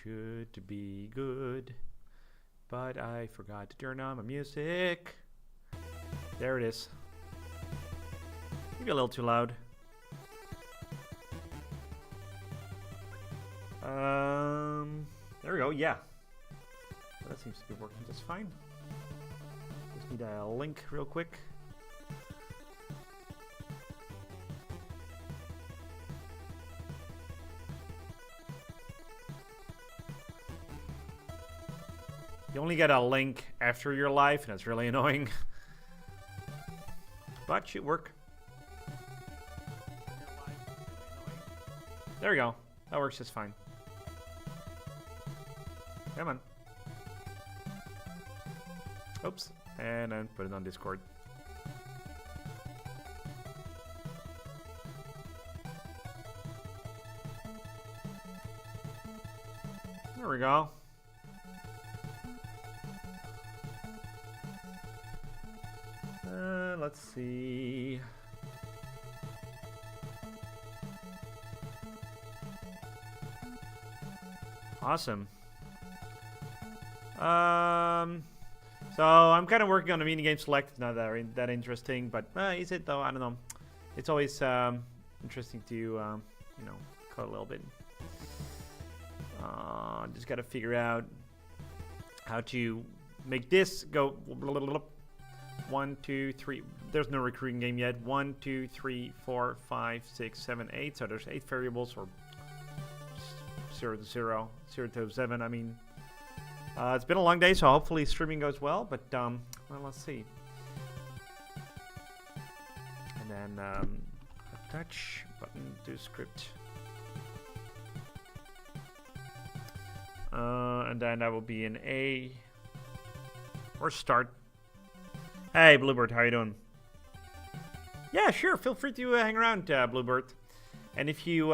should be good, but I forgot to turn on my music. There it is. Maybe a little too loud. There we go. Yeah, that seems to be working just fine. Just need a link real quick. You only get a link after your live, and it's really annoying. But should work. There we go. That works just fine. Come on. Oops. And then put it on Discord. There we go. Let's see. Awesome. So I'm kind of working on a minigame select. It's not that interesting, but is it though? I don't know. It's always interesting to you know, code a little bit. Just got to figure out how to make this go. 1, 2, 3. There's no recruiting game yet. 1, 2, 3, 4, 5, 6, 7, 8. So there's 8 variables, or 0 to 0, 0 to 7. I mean, it's been a long day, so hopefully streaming goes well. But well, let's see. And then touch button to script. And then that will be an A or start. Hey, Bluebird, how you doing? Yeah, sure. Feel free to hang around, Bluebird. And if you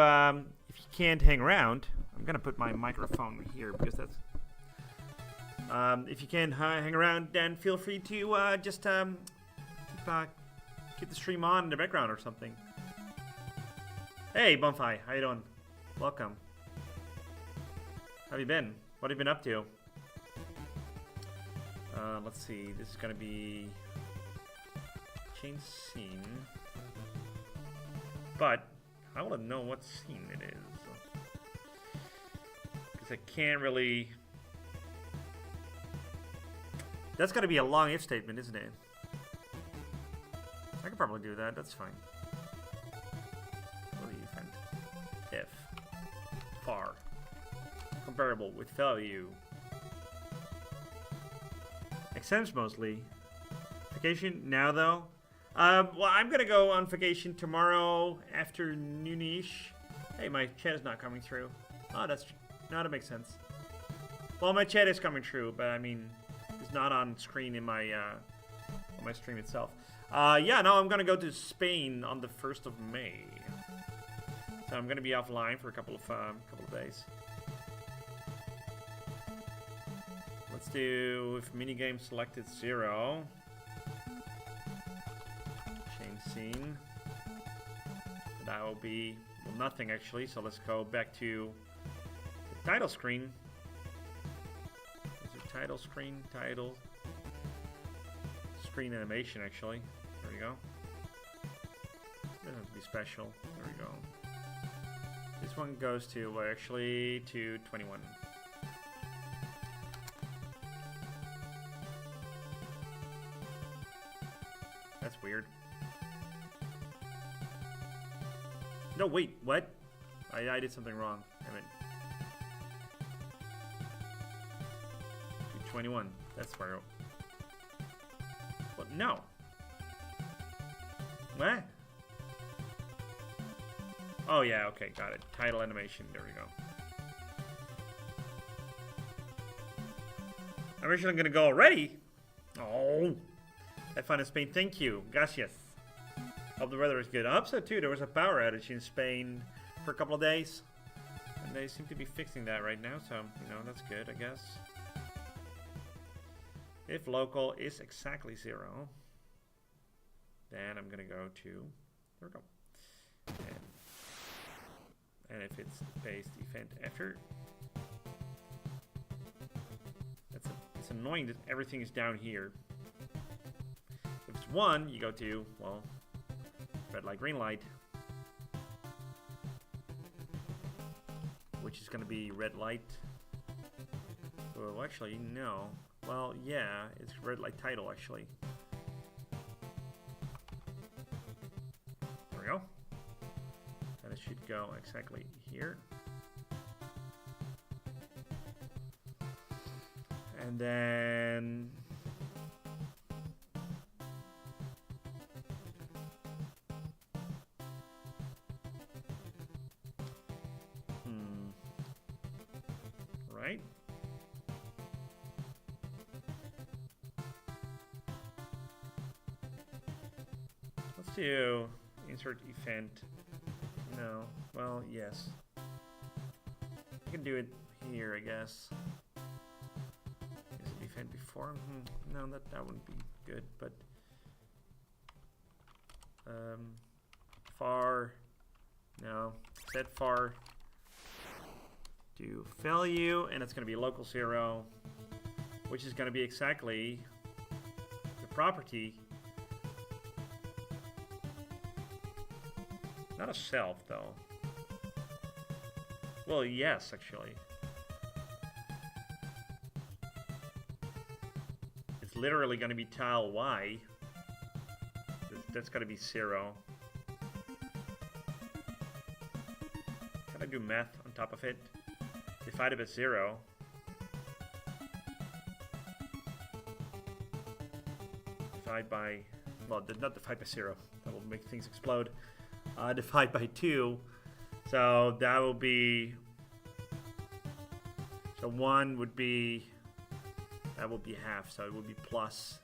can't hang around, I'm gonna put my microphone here because that's. If you can't hang around, then feel free to just keep the stream on in the background or something. Hey, Bonfire, how you doing? Welcome. How have you been? What have you been up to? Let's see. This is gonna be change scene, but I want to know what scene it is because I can't really. That's got to be a long if statement, isn't it? I could probably do that. That's fine. What do you think? If far comparable with value. Makes sense mostly. Vacation now though. Well, I'm gonna go on vacation tomorrow afternoonish. Hey, my chat is not coming through. Oh, that makes sense. Well, my chat is coming through, but I mean, it's not on screen in my on my stream itself. Yeah, no, I'm gonna go to Spain on the 1st of May. So I'm gonna be offline for a couple of days. Let's do if minigame selected 0. Change scene. That will be well, nothing actually. So let's go back to the title screen. Is it title screen? Title screen animation actually. There we go. Doesn't have to be special. There we go. This one goes to actually to 21. That's weird. No, wait, what? I did something wrong. Damn it. 21. That's where. What? No. What? Oh, yeah, okay, got it. Title animation. There we go. I'm actually going to go already. Oh. I found in Spain. Thank you. Gracias. Hope the weather is good. I hope so too. There was a power outage in Spain for a couple of days. And they seem to be fixing that right now. So, you know, that's good, I guess. If local is exactly 0, then I'm going to go to... There we go. And if it's based event after... annoying that everything is down here. If it's 1, you go to, well, red light, green light. Which is going to be red light. Well, actually, no. Well, yeah, it's red light title, actually. There we go. And it should go exactly here. And then... Right? Let's do insert event. No. Well, yes. I can do it here, I guess. Is it event before? No, that wouldn't be good, but far. No. Set far to value, and it's going to be local 0, which is going to be exactly the property. Not a self, though. Well, yes, actually. It's literally going to be tile Y. That's going to be 0. Can I do math on top of it? Divided by 0. Divide by, well, not divide by 0. That will make things explode. Divide by 2. So that will be, so 1 would be, that would be half. So it would be plus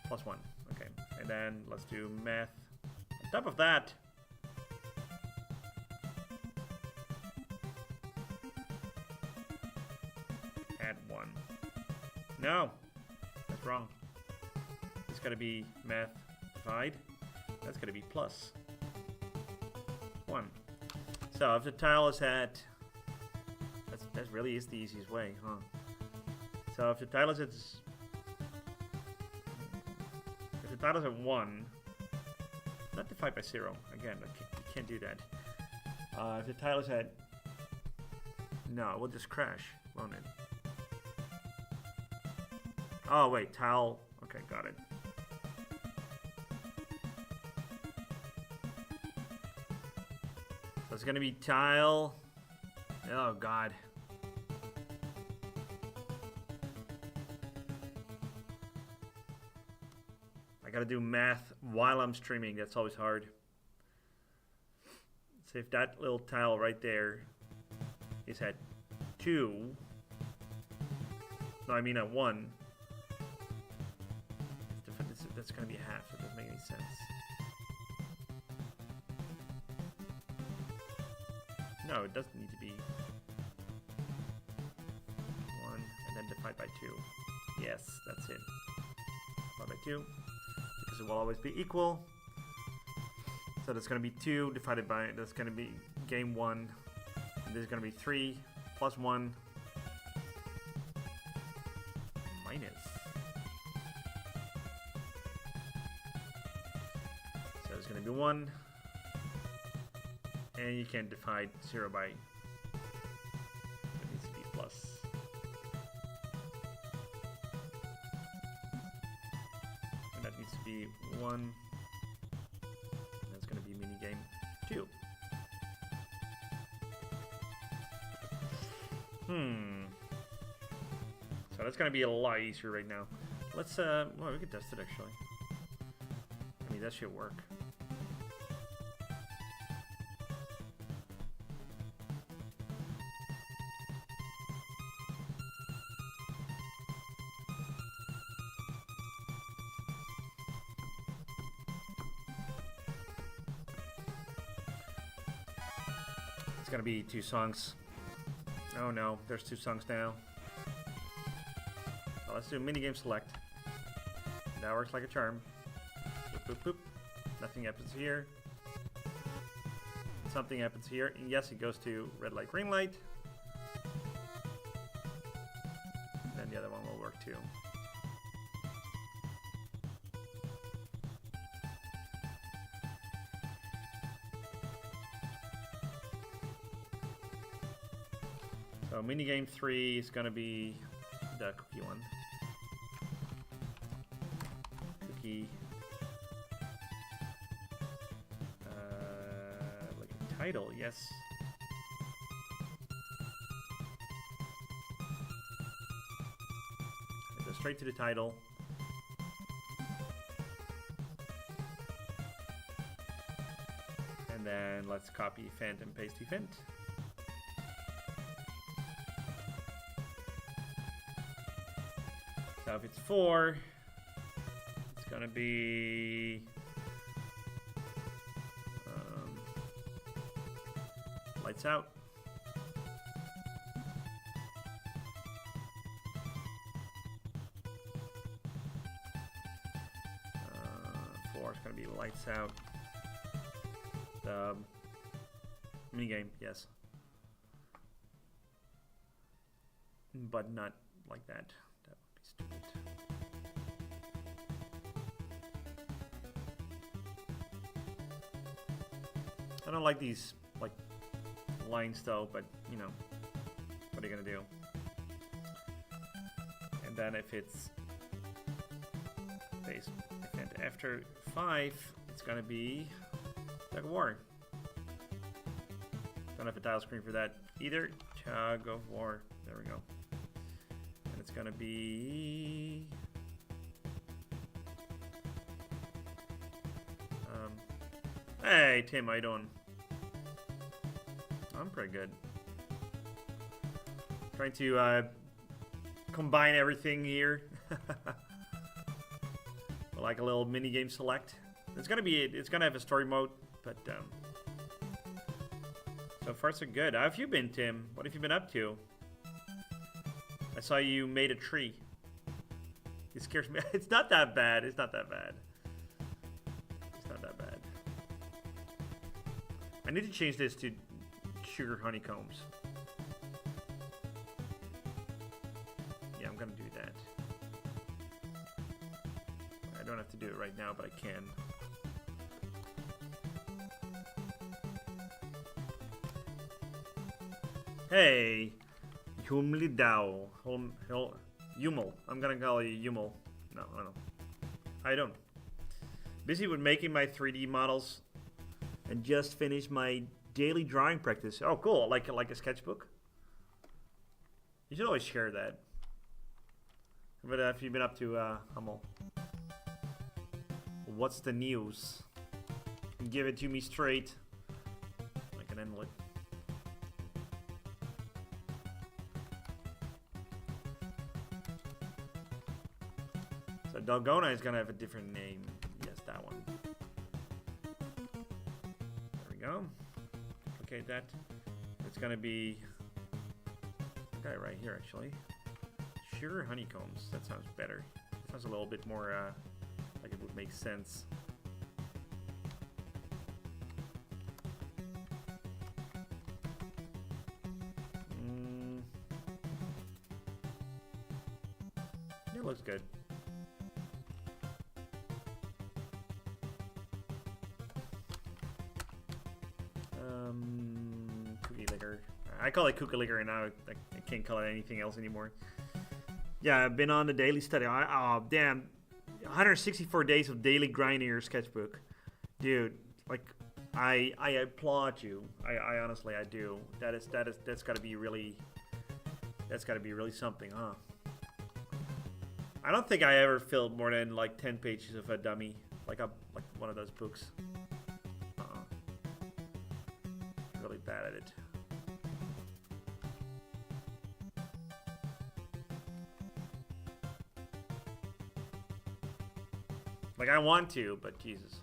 1. Okay. And then let's do math. On top of that, add 1. No, that's wrong. It's got to be math divide. That's going to be plus 1. So if the tile is at, that really is the easiest way, huh? So if the tile is at, at 1, not divide by 0. Again, you can't do that. If the tile is at, no, it will just crash, won't it? Oh wait, tile. Okay, got it. So it's gonna be tile. Oh god. I gotta do math while I'm streaming. That's always hard. So if that little tile right there is at 2, no, I mean at 1. That's going to be a half, so it doesn't make any sense. No, it doesn't need to be 1 and then divide by 2. Yes, that's it. Divide by 2, because it will always be equal. So that's going to be 2 divided by, that's going to be game 1. And this is going to be 3 plus 1 minus. So it's going to be 1. And you can't divide 0 by, it needs to be plus. And that needs to be 1. That's going to be minigame 2. So that's going to be a lot easier right now. Let's, well, we could test it actually. I mean, that should work. It's going to be 2 songs. Oh no, there's 2 songs now. So let's do minigame select. That works like a charm. Boop, boop, boop. Nothing happens here. Something happens here. And yes, it goes to red light, green light. too. So minigame 3 is gonna be the cookie one. Cookie. Like a title, yes. Go straight to the title. And then let's copy event and paste event. So if it's 4, it's gonna be lights out. 4 is gonna be lights out. The minigame, yes, but not like that. Stupid. I don't like these like lines though, but you know, what are you gonna do? And then if it's base event after 5, it's gonna be tug of war. Don't have a title screen for that either. Tug of war. There we go. It's gonna be hey Tim, how you doing? I'm pretty good. Trying to combine everything here. Like a little mini game select. It's gonna have a story mode, but so far so good. How have you been, Tim? What have you been up to? I saw you made a tree. It scares me. It's not that bad. It's not that bad. It's not that bad. I need to change this to sugar honeycombs. Yeah, I'm gonna do that. I don't have to do it right now, but I can. Hey! Humlidao. Yumel. I'm gonna call you Yumel. No, I don't know. How you doing? Busy with making my 3D models and just finished my daily drawing practice. Oh, cool. Like a sketchbook? You should always share that. What have you been up to, Hummel? What's the news? Give it to me straight. I can handle it. Dalgona is gonna have a different name. Yes, that one. There we go. Duplicate that. It's gonna be a guy right here, actually. Sugar honeycombs. That sounds better. It sounds a little bit more like it would make sense. It looks good. Cookie liquor. I call it cookie liquor, and now I can't call it anything else anymore. Yeah, I've been on the daily study. Oh, damn. 164 days of daily grinding your sketchbook. Dude, like, I applaud you. I honestly, I do. That's gotta be really something, huh? I don't think I ever filled more than like 10 pages of a dummy, like one of those books. Really bad at it. Like, I want to, but Jesus.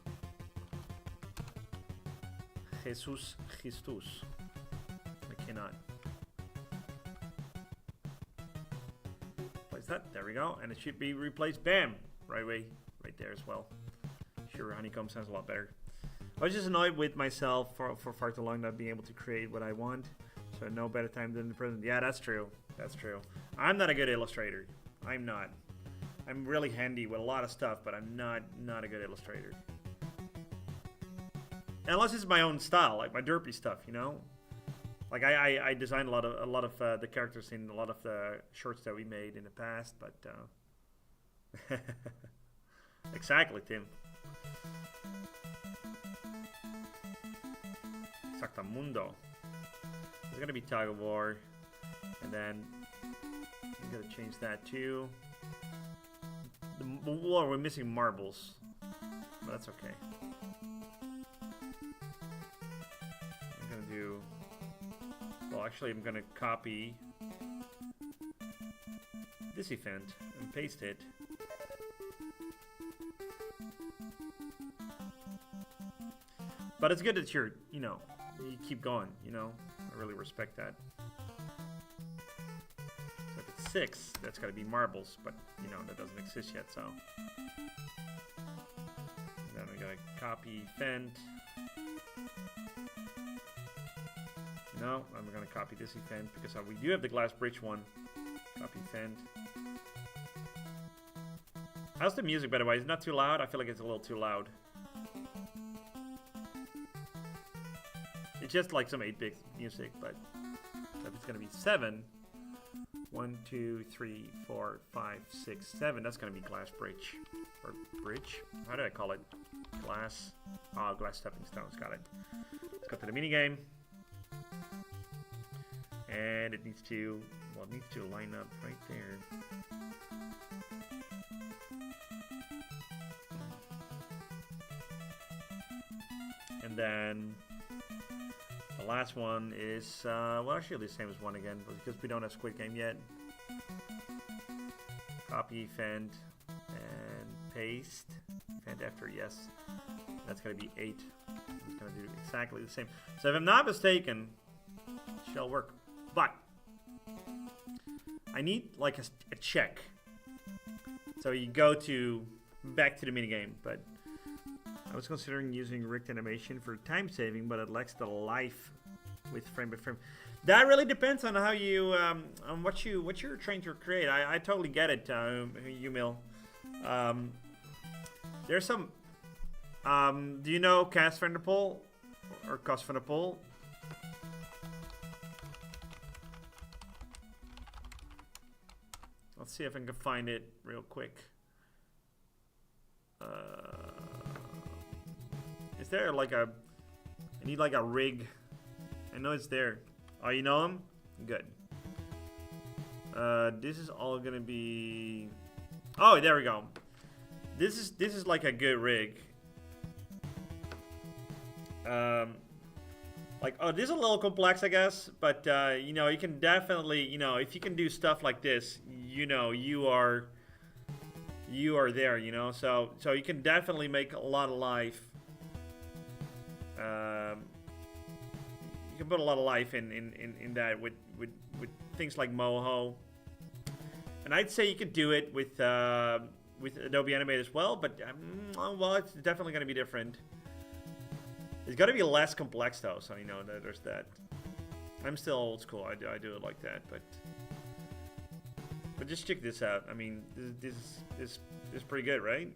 Jesus Christus. I cannot. Place that. There we go. And it should be replaced. Bam! Right there as well. Sure, honeycomb sounds a lot better. I was just annoyed with myself for far too long not being able to create what I want. So no better time than the present. Yeah, that's true. That's true. I'm not a good illustrator. I'm not. I'm really handy with a lot of stuff, but I'm not a good illustrator. Unless it's my own style, like my derpy stuff, you know. Like I designed a lot of the characters in a lot of the shorts that we made in the past, but exactly, Tim. Exactamundo. There's gonna be tug of war, and then I'm gonna change that too. Well, we're missing marbles, but that's okay. I'm gonna do. Well, actually, I'm gonna copy this event and paste it. But it's good that you're, you know, you keep going, you know. I really respect that. So if it's 6, that's gotta be marbles, but, you know, that doesn't exist yet, so. And then we gotta copy Fend. No, I'm gonna copy this event because we do have the glass bridge one. Copy Fend. How's the music, by the way? Is it not too loud? I feel like it's a little too loud. It's just like some 8-bit music, but if it's gonna be 7, 1, 2, 3, 4, 5, 6, 7, that's gonna be glass bridge. Or bridge? How did I call it? Glass. Oh, glass stepping stones, got it. Let's go to the minigame. And it needs to, well, it needs to line up right there. And then the last one is, well, actually the same as one again, but because we don't have Squid Game yet. Copy, Fend, and paste. Fend after, yes. That's going to be 8. It's going to do exactly the same. So if I'm not mistaken, it shall work. But I need like a check. So you go back to the minigame, but I was considering using rigged animation for time saving, but it lacks the life with frame by frame. That really depends on how you on what you're trying to create. I totally get it, Umil. There's some. Do you know Cas van der Pol or Cas van der Pol? Let's see if I can find it real quick. Is there like I need like a rig. I know it's there. Oh, you know him? Good. This is all gonna be. Oh, there we go. This is like a good rig. Like, oh, this is a little complex, I guess, but you know, you can definitely, you know, if you can do stuff like this, you know, you are there, you know, so you can definitely make a lot of life. You can put a lot of life in that with things like Moho, and I'd say you could do it with Adobe Animate as well, but well, it's definitely going to be different. It's got to be less complex though, so you know there's that. I'm still old school. I do it like that, but just check this out. I mean, this is pretty good, right?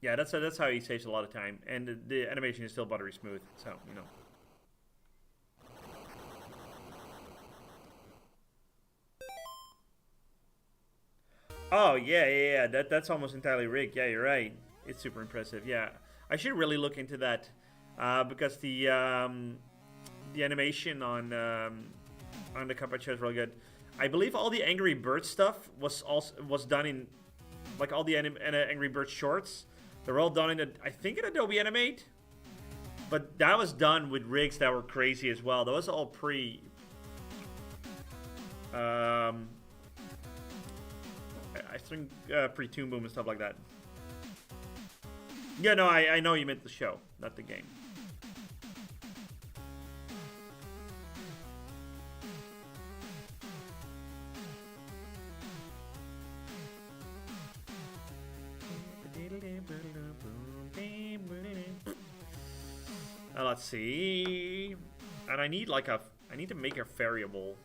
Yeah, that's how he saves a lot of time, and the animation is still buttery smooth. So you know. Oh yeah. That's almost entirely rigged. Yeah, you're right. It's super impressive. Yeah, I should really look into that because the animation on the Cuphead show is really good. I believe all the Angry Birds stuff was done in like all the Angry Birds shorts. They're all done in I think in Adobe Animate, but that was done with rigs that were crazy as well. That was all I think pre-Toon Boom and stuff like that. Yeah, no, I know you meant the show, not the game. Let's see. And I need like a I need to make a variable.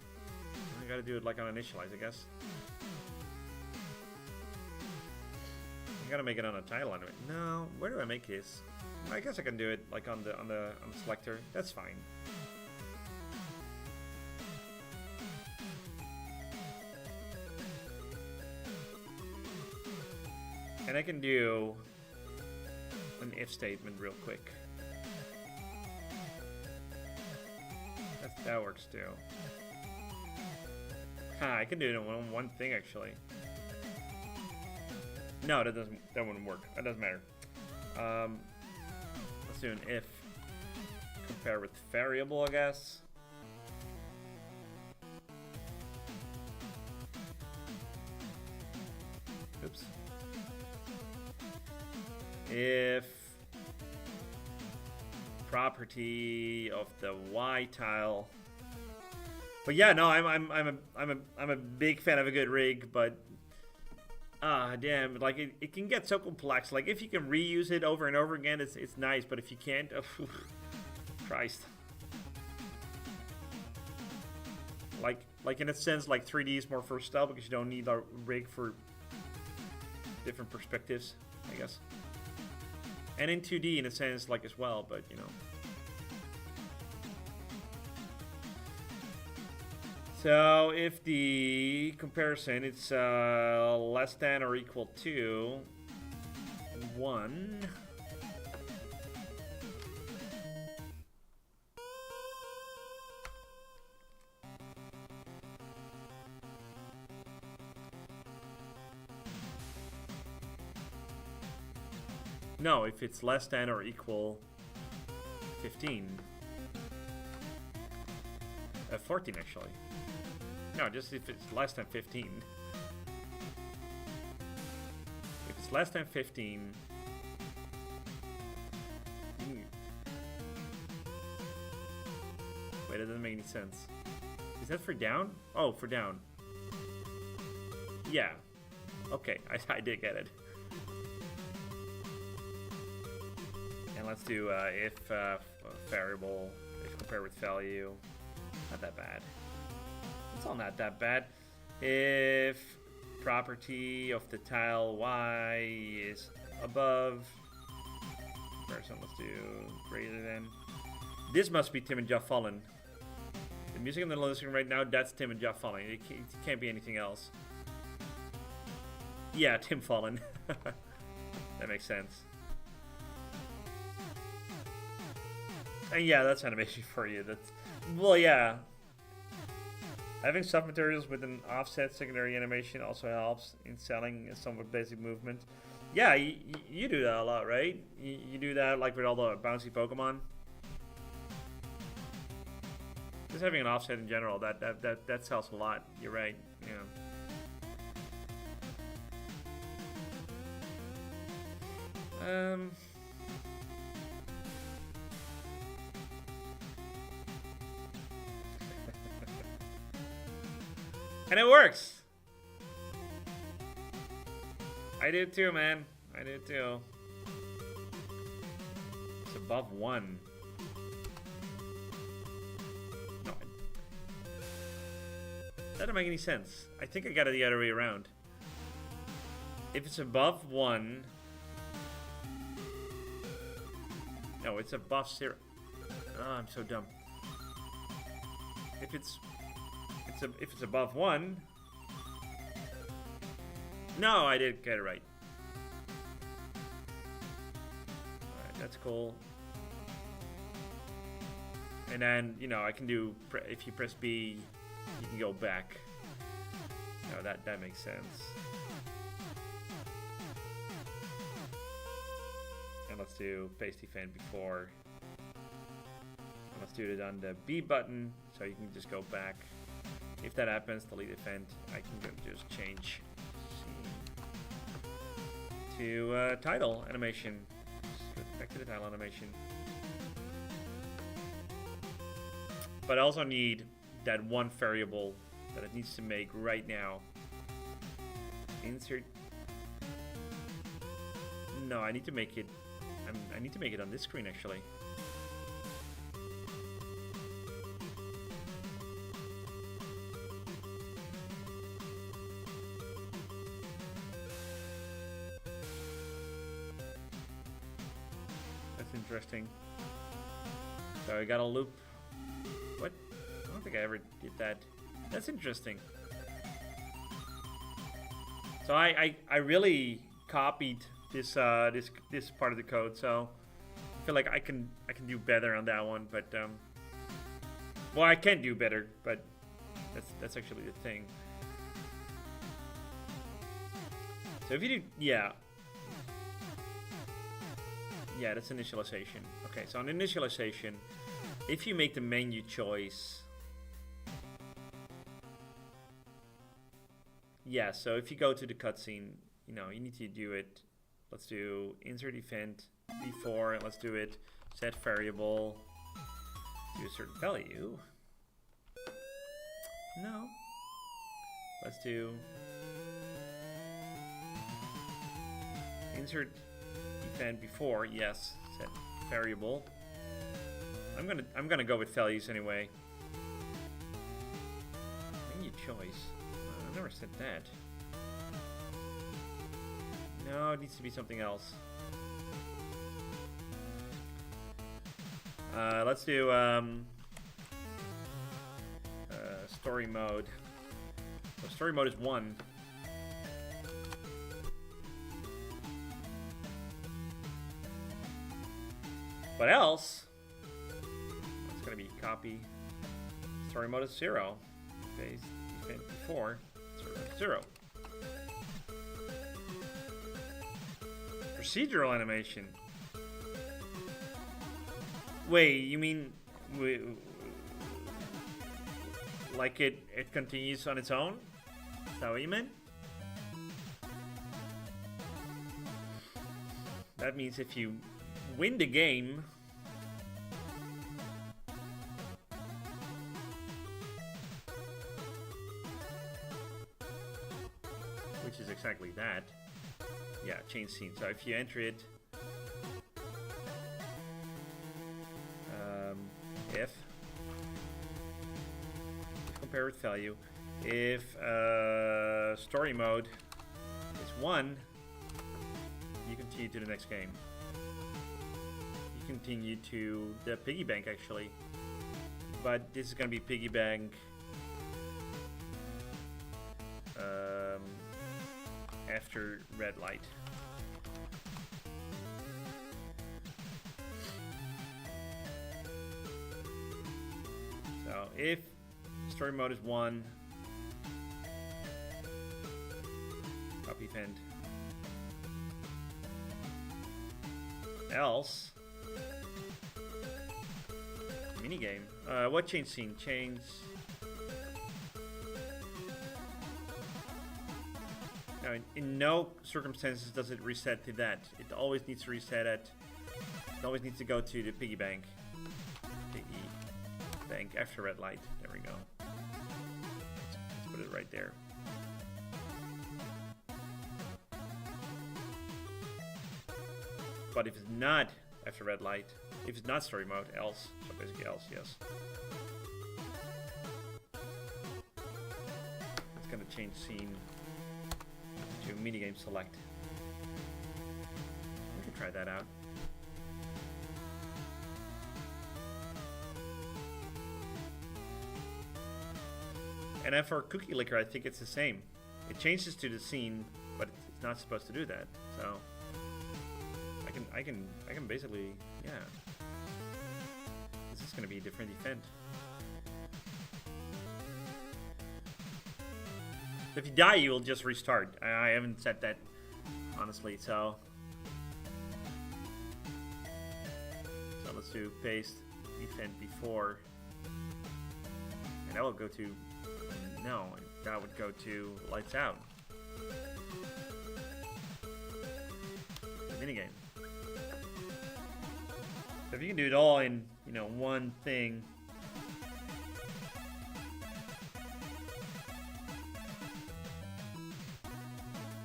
I gotta do it like on initialize, I guess. I gotta make it on a title anyway. No, where do I make this? I guess I can do it like on the selector. That's fine. And I can do an if statement real quick. That works too. I can do it in one thing actually. No, that wouldn't work. That doesn't matter. Let's do an if. Compare with variable, I guess. Oops. If property of the Y tile. But yeah, no, I'm a big fan of a good rig, but damn, like it can get so complex. Like if you can reuse it over and over again, it's nice, but if you can't, oh, Christ. Like in a sense, like 3D is more versatile because you don't need a rig for different perspectives, I guess. And in 2D in a sense, like as well, but you know. So if the comparison it's less than or equal to 1. No, if it's less than or equal 15. 14 actually. No, just if it's less than 15. If it's less than 15... Wait, that doesn't make any sense. Is that for down? Oh, for down. Yeah. Okay, I did get it. And let's do if variable, if compare with value. Not that bad. It's all not that bad. If property of the tile Y is above, comparison, let's do greater than. This must be Tim and Jeff Fallen. The music I'm listening right now, that's Tim and Jeff Fallen. It can't be anything else. Yeah, Tim Fallen. That makes sense. And yeah, that's animation for you. That's, well, yeah. Having soft materials with an offset secondary animation also helps in selling somewhat basic movement. Yeah, you do that a lot, right? You do that like with all the bouncy Pokemon. Just having an offset in general, that sells a lot. You're right. Yeah. And it works. I do too, man. I do too. It's above 1. No. That doesn't make any sense. I think I got it the other way around. If it's above 1... No, it's above 0. Oh, I'm so dumb. If it's above 1... No, I did get it right. Alright, that's cool. And then, you know, I can do... If you press B, you can go back. No, that makes sense. And let's do paste event before. And let's do it on the B button, so you can just go back. If that happens, delete event, I can just change to title animation. Just go back to the title animation. But I also need that one variable that it needs to make right now. Insert. No, I need to make it. I need to make it on this screen actually. That's interesting. So I got a loop. What? I don't think I ever did that. That's interesting. So I really copied this this part of the code. So I feel like I can do better on that one. But well, I can do better. But that's actually the thing. So if you do, yeah, that's initialization. Okay, so on initialization, if you make the menu choice, yeah, so if you go to the cutscene, you know, you need to do it. Let's do insert event before, and let's do it set variable to a certain value. No. Let's do insert event before, yes, set variable. I'm gonna go with values anyway. Menu choice. I never said that. No, it needs to be something else. Let's do story mode. So story mode is 1. What else? It's gonna be copy. Story mode is 0. Paste event before 0. Procedural animation. Wait, you mean like it continues on its own? Is that what you meant? That means if you win the game, which is exactly that. Yeah, change scene. So if you enter it, if compare with value, if story mode is 1, you continue to the next game. You continue to the piggy bank actually, but this is going to be piggy bank after red light. So if story mode is 1, copy event. Else, minigame. What change scene? Change. Now, in no circumstances does it reset to that. It always needs to reset at. It always needs to go to the piggy bank. Piggy bank after red light. There we go. Let's put it right there. But if it's not after red light, if it's not story mode, else. So basically else, yes. It's gonna change scene to minigame select. We can try that out. And then for Cookie Licker, I think it's the same. It changes to the scene, but it's not supposed to do that. So I can basically, yeah. This is gonna be a different event. So if you die, you will just restart. I haven't said that, honestly, so let's do paste event before. And that will go to, no, that would go to lights out. Minigame. So if you can do it all in, you know, one thing.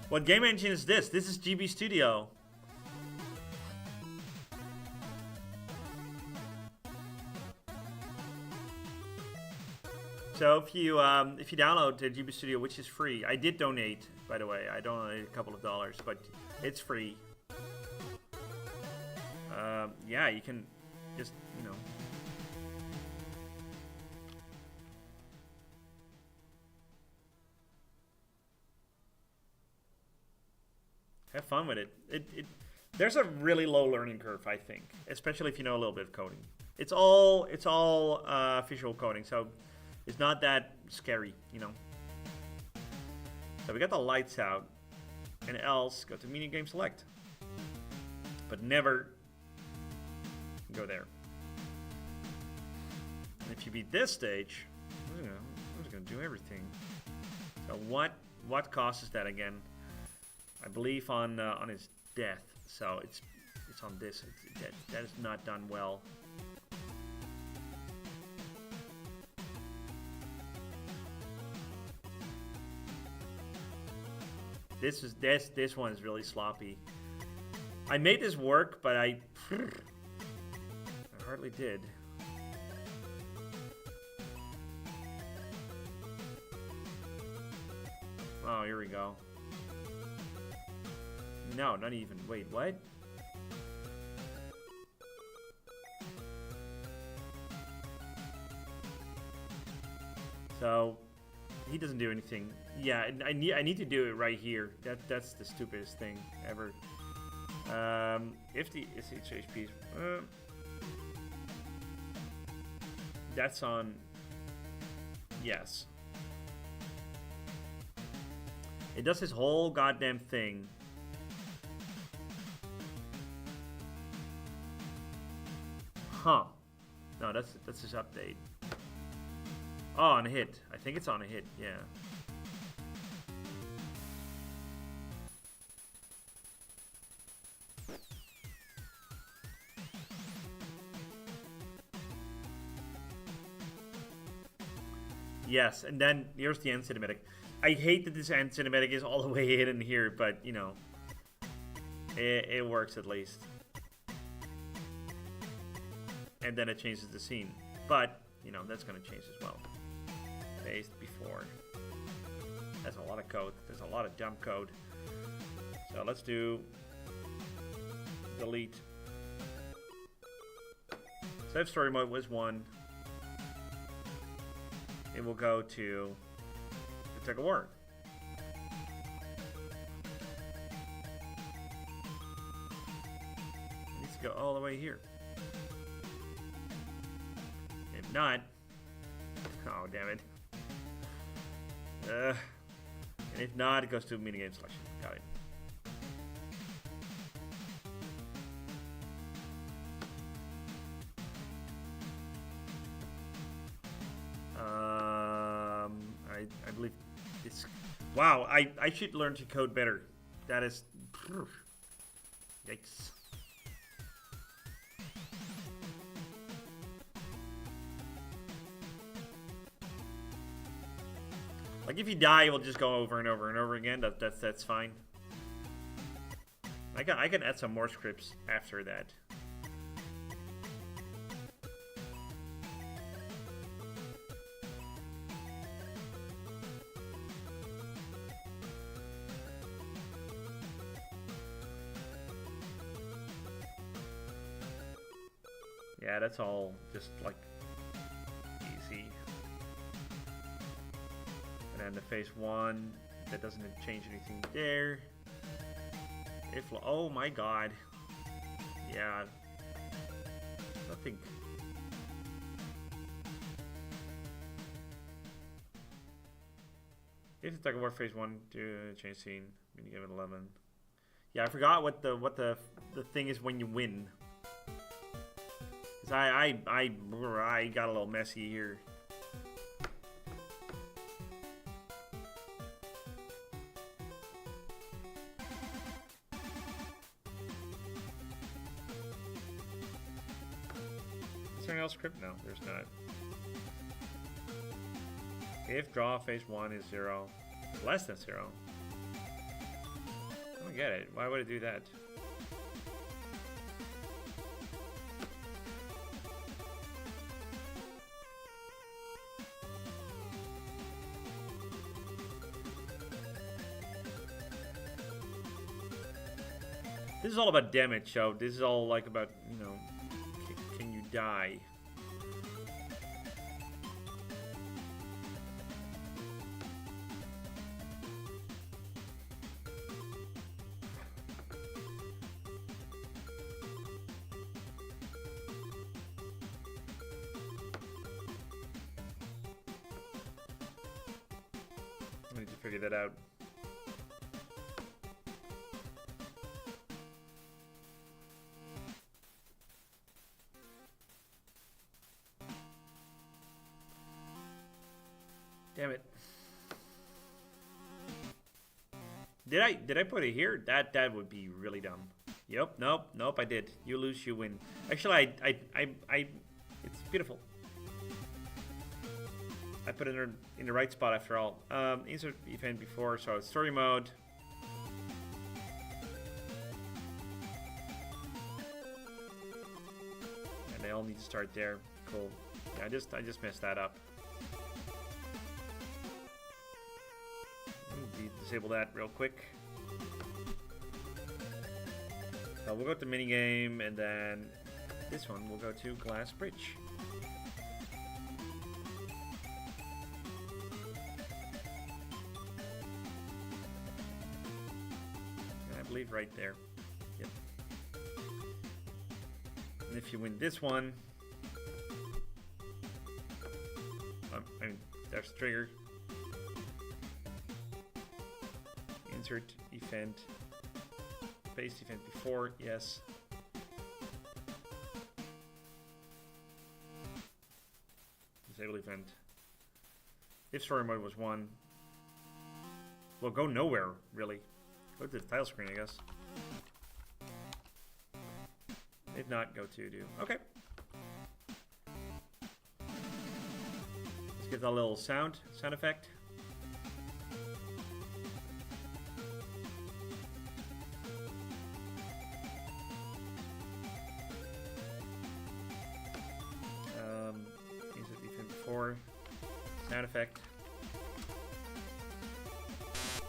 What game engine is this? This is GB Studio. So if you download the GB Studio, which is free, I did donate, by the way. I donated a couple of dollars, but it's free. Yeah, you can just, you know. Have fun with it. There's a really low learning curve, I think, especially if you know a little bit of coding. It's all visual coding, so it's not that scary, you know. So we got the lights out, and else go to mini game select, but never go there. And if you beat this stage, you know, I'm just gonna do everything. So what causes that again? I believe on his death. So it's on this. That is not done well. This one is really sloppy. I made this work, but I hardly did. Oh, here we go. No, not even. Wait, what? So he doesn't do anything. Yeah, I need to do it right here. That's the stupidest thing ever. If the HP is that's on. Yes. It does this whole goddamn thing. Huh. No, that's his update. Oh, on a hit. I think it's on a hit, yeah. Yes, and then here's the end cinematic. I hate that this end cinematic is all the way hidden here, but, you know, it works at least. And then it changes the scene. But, you know, that's going to change as well. Based before. That's a lot of code. There's a lot of dumb code. So let's do delete. Save story mode was 1. It will go to the tug of war. It needs to go all the way here. If not, oh damn it. And if not, it goes to minigame selection. Got it. I believe it's... Wow, I should learn to code better. That is... Yikes. Like if you die, it will just go over and over and over again. That's fine. I can add some more scripts after that. Yeah, that's all just like easy. And then the phase 1, that doesn't change anything there. If, oh my god. Yeah. Nothing. If the tug of war phase 1 to change scene, minigame at 11. Yeah, I forgot what the thing is when you win. I got a little messy here. Is there an else script? No, there's not. If draw phase 1 is 0, less than 0. I don't get it. Why would it do that? This is all about damage, so this is all like about, you know, can you die? I need to figure that out. Damn it. Did I put it here? That would be really dumb. Yep, nope, I did. You lose, you win. Actually, it's beautiful. I put it in the right spot after all. Insert event before, so it's story mode. And they all need to start there. Cool. Yeah, I just messed that up. Disable that real quick. So we'll go to minigame, and then this one will go to glass bridge. And I believe right there. Yep. And if you win this one, I mean, there's the trigger. Insert event, paste event before, yes. Disable event. If story mode was 1, well, go nowhere, really. Go to the title screen, I guess. If not, go to do. Okay. Let's give that a little sound effect. Sound effect.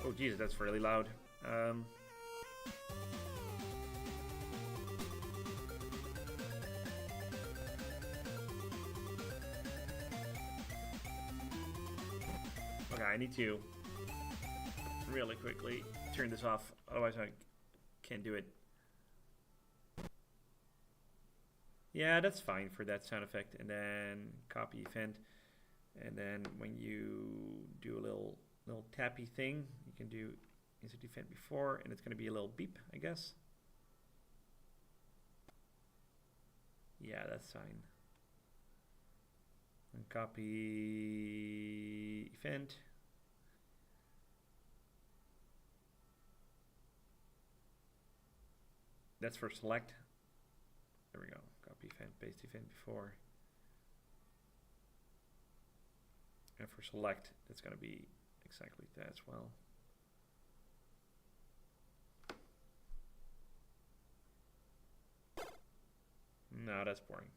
Oh Jesus, that's really loud. Okay, I need to really quickly turn this off, otherwise I can't do it. Yeah, that's fine for that sound effect. And then copy event. And then when you do a little tappy thing, you can do insert event before, and it's going to be a little beep, I guess. Yeah, that's fine. And copy event. That's for select. There we go. Copy event, paste event before. And for select, it's going to be exactly that as well. No, that's boring.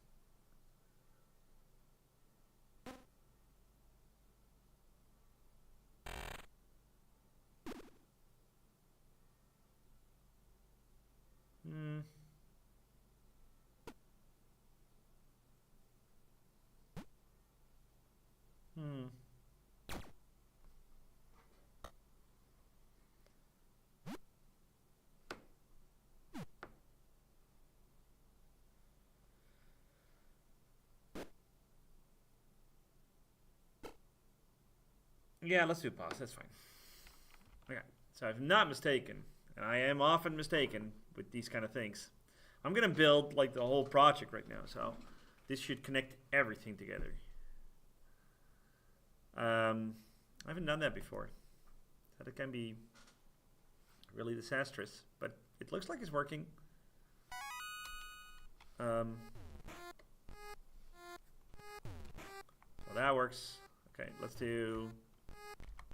Yeah, let's do a pause. That's fine. Okay, so if I'm not mistaken, and I am often mistaken with these kind of things, I'm going to build like the whole project right now. So this should connect everything together. I haven't done that before. That can be really disastrous, but it looks like it's working. So that works. Okay, let's do...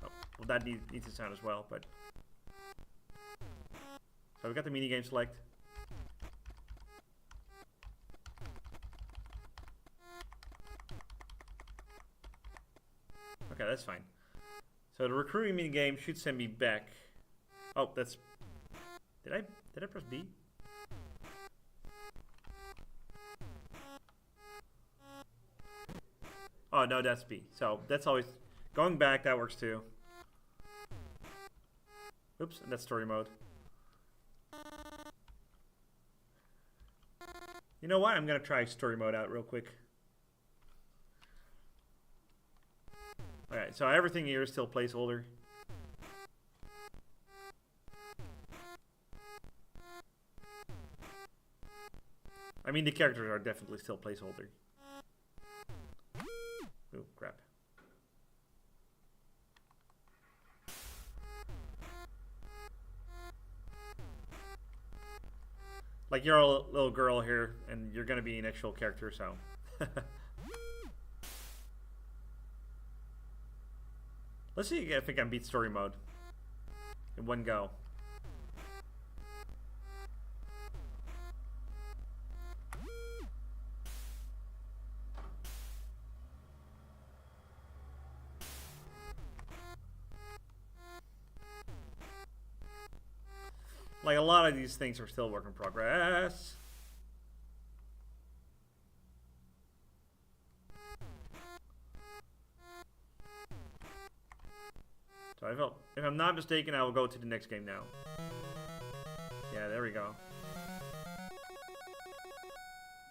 Oh, well, that needs to sound as well, but... So we got the minigame select. Okay, that's fine. So the recruiting minigame should send me back. Oh, that's... Did I press B? Oh, no, that's B. So that's always... Going back, that works too. Oops, that's story mode. You know what? I'm going to try story mode out real quick. Alright, so everything here is still placeholder. I mean, the characters are definitely still placeholder. Oh, crap. Like, you're a little girl here, and you're gonna be an actual character, so... Let's see if I can beat story mode in one go. Like, a lot of these things are still work in progress. So if I'm not mistaken, I will go to the next game now. Yeah, there we go.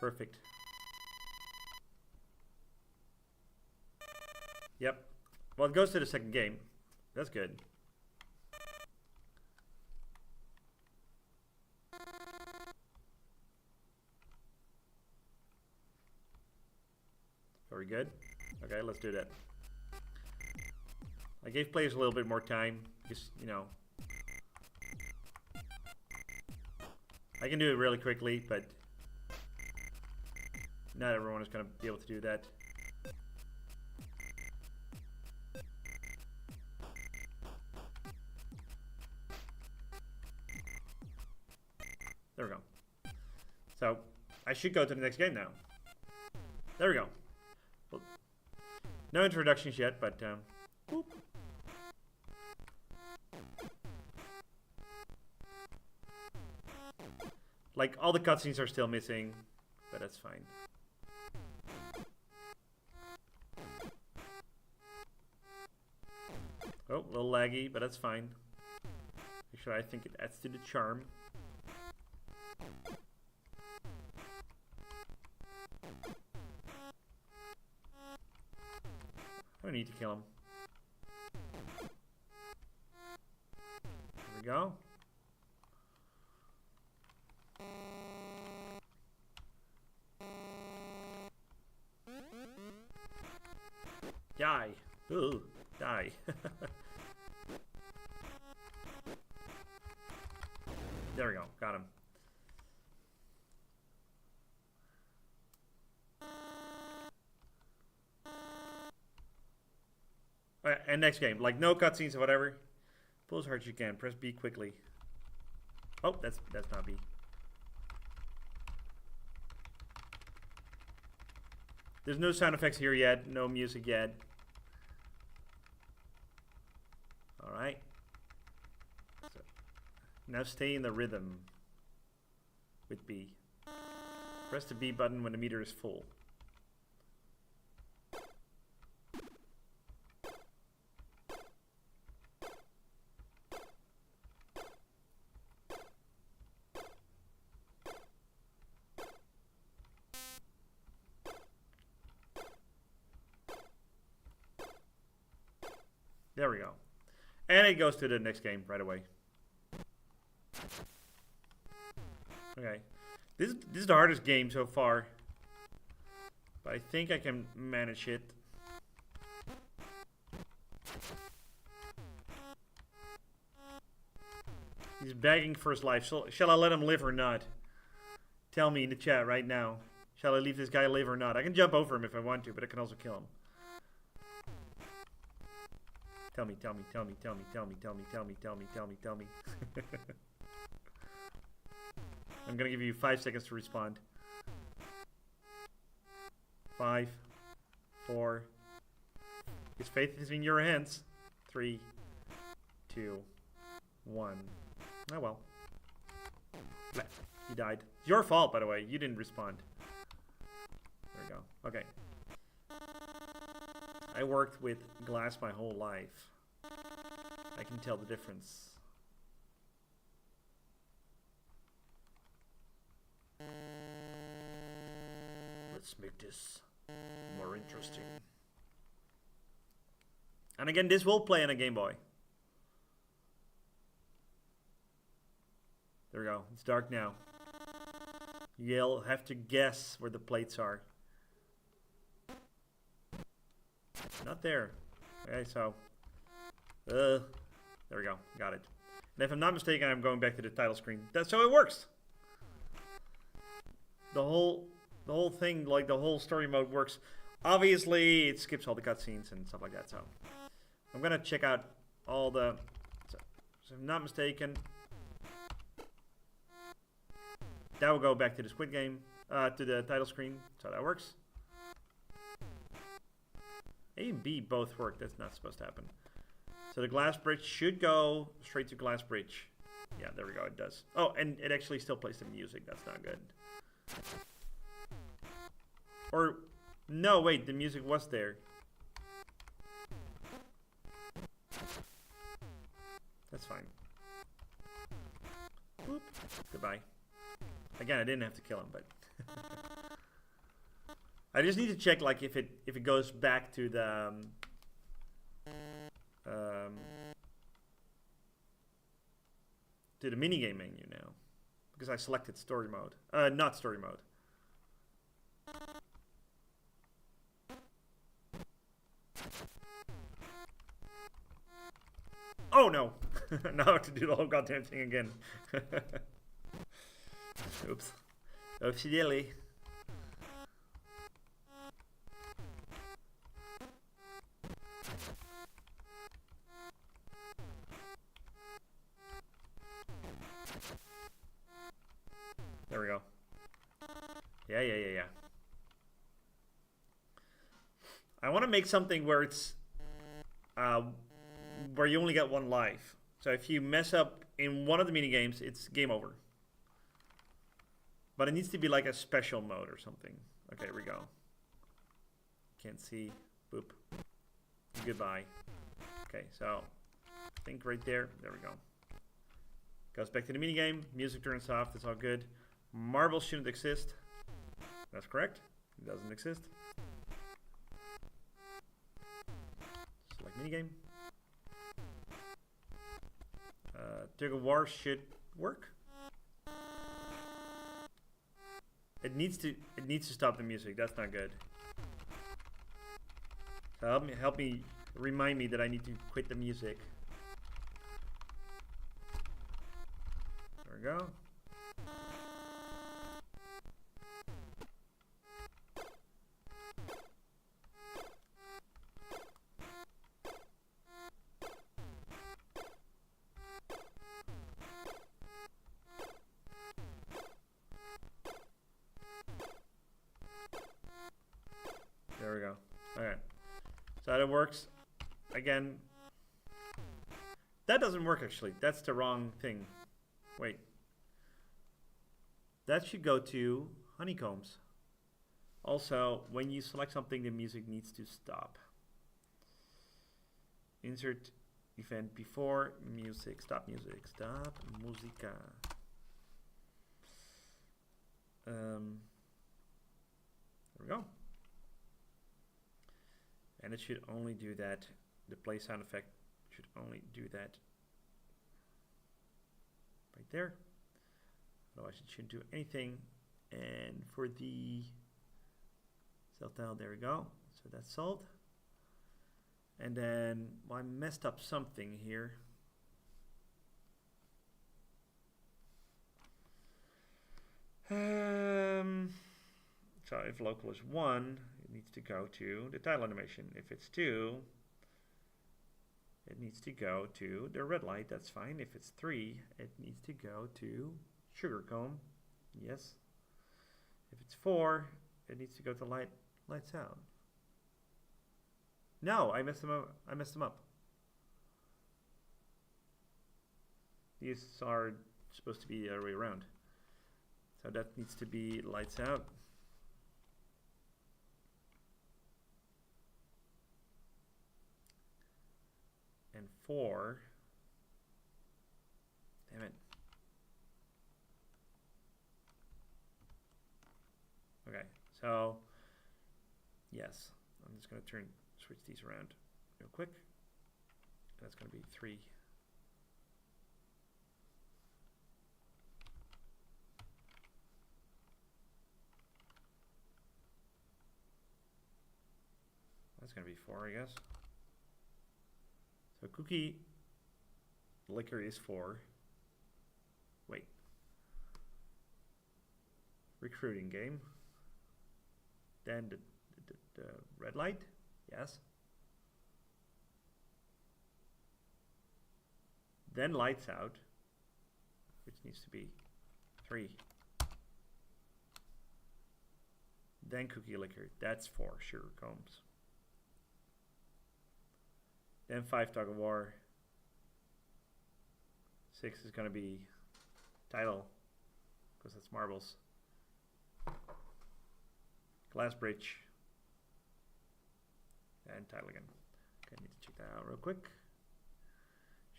Perfect. Yep. Well, it goes to the second game. That's good. Very good. Okay, let's do that. I gave players a little bit more time, just, you know. I can do it really quickly, but not everyone is going to be able to do that. There we go. So, I should go to the next game now. There we go. Well, no introductions yet, but... Boop. Like, all the cutscenes are still missing, but that's fine. Oh, a little laggy, but that's fine. Actually, I think it adds to the charm. I don't need to kill him. There we go. Die. Ooh, die. There we go. Got him. And next game. Like, no cutscenes or whatever. Pull as hard as you can. Press B quickly. Oh, that's not B. There's no sound effects here yet. No music yet. Alright. So, now stay in the rhythm with B. Press the B button when the meter is full. There we go. And it goes to the next game right away. Okay. This is the hardest game so far. But I think I can manage it. He's begging for his life. Shall I let him live or not? Tell me in the chat right now. Shall I leave this guy live or not? I can jump over him if I want to, but I can also kill him. Tell me, tell me, tell me, tell me, tell me, tell me, tell me, tell me, tell me, tell me. I'm gonna give you 5 seconds to respond. 5, 4. His faith is in your hands. 3, 2, 1. Oh well. He died. It's your fault, by the way. You didn't respond. There we go. Okay. I worked with glass my whole life. I can tell the difference. Let's make this more interesting. And again, this will play on a Game Boy. There we go. It's dark now. You'll have to guess where the plates are. Not there. Okay, so. There we go. Got it. And if I'm not mistaken, I'm going back to the title screen. That's how it works. The whole thing, like the whole story mode works. Obviously, it skips all the cutscenes and stuff like that. So I'm gonna check out all the. So if I'm not mistaken, that will go back to the Squid Game, to the title screen. So that works. A and B both work. That's not supposed to happen. So the glass bridge should go straight to glass bridge. Yeah, there we go. It does. Oh, and it actually still plays the music. That's not good. Or, no, wait. The music was there. That's fine. Whoop. Goodbye. Again, I didn't have to kill him, but... I just need to check, like, if it goes back to the minigame menu now, because I selected story mode, not story mode. Oh no! Now I have to do the whole goddamn thing again. Oops. Oopsie dilly. There we go. Yeah. I want to make something where it's where you only get one life. So if you mess up in one of the mini games, it's game over. But it needs to be like a special mode or something. Okay, here we go. Can't see. Boop. Goodbye. Okay, so I think right there. There we go. Goes back to the minigame. Music turns off. That's all good. Marbles shouldn't exist. That's correct. It doesn't exist. Select minigame. Tug of War should work. It needs to stop the music. That's not good. So help me remind me that I need to quit the music. There we go. There we go. Alright. So that works. Again. That doesn't work actually. That's the wrong thing. Wait. That should go to honeycombs. Also, when you select something, the music needs to stop. Insert event before music. Stop music. Stop musica. There we go. And it should only do that. The play sound effect should only do that right there. Otherwise it shouldn't do anything. And for the cell tile, there we go. So that's solved. And then, well, I messed up something here. So if local is 1, it needs to go to the tile animation. If it's 2, it needs to go to the red light. That's fine. If it's 3, it needs to go to sugar comb. Yes. If it's 4, it needs to go to lights out. No, I messed them up. These are supposed to be the other way around. So that needs to be lights out. 4. Damn it. Okay, so yes, I'm just going to switch these around real quick. That's going to be 3. That's going to be 4, I guess. So cookie liquor is 4. Wait. Recruiting game. Then the red light. Yes. Then lights out, which needs to be 3. Then cookie liquor. That's 4. Sugar combs. Then 5 tug of war. 6 is going to be title, because that's marbles. Glass bridge. And title again. Okay, I need to check that out real quick.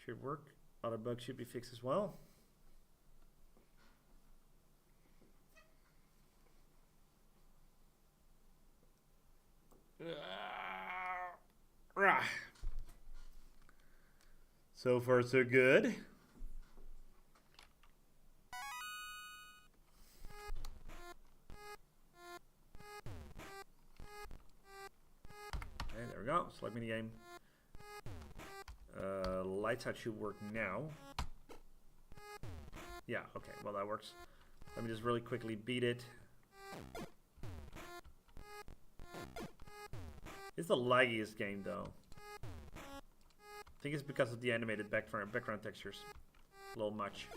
Should work. Other bugs should be fixed as well. So far, so good. Okay, there we go. Select mini game. Lights out should work now. Yeah, okay, well that works. Let me just really quickly beat it. It's the laggiest game though. I think it's because of the animated background textures. A little much.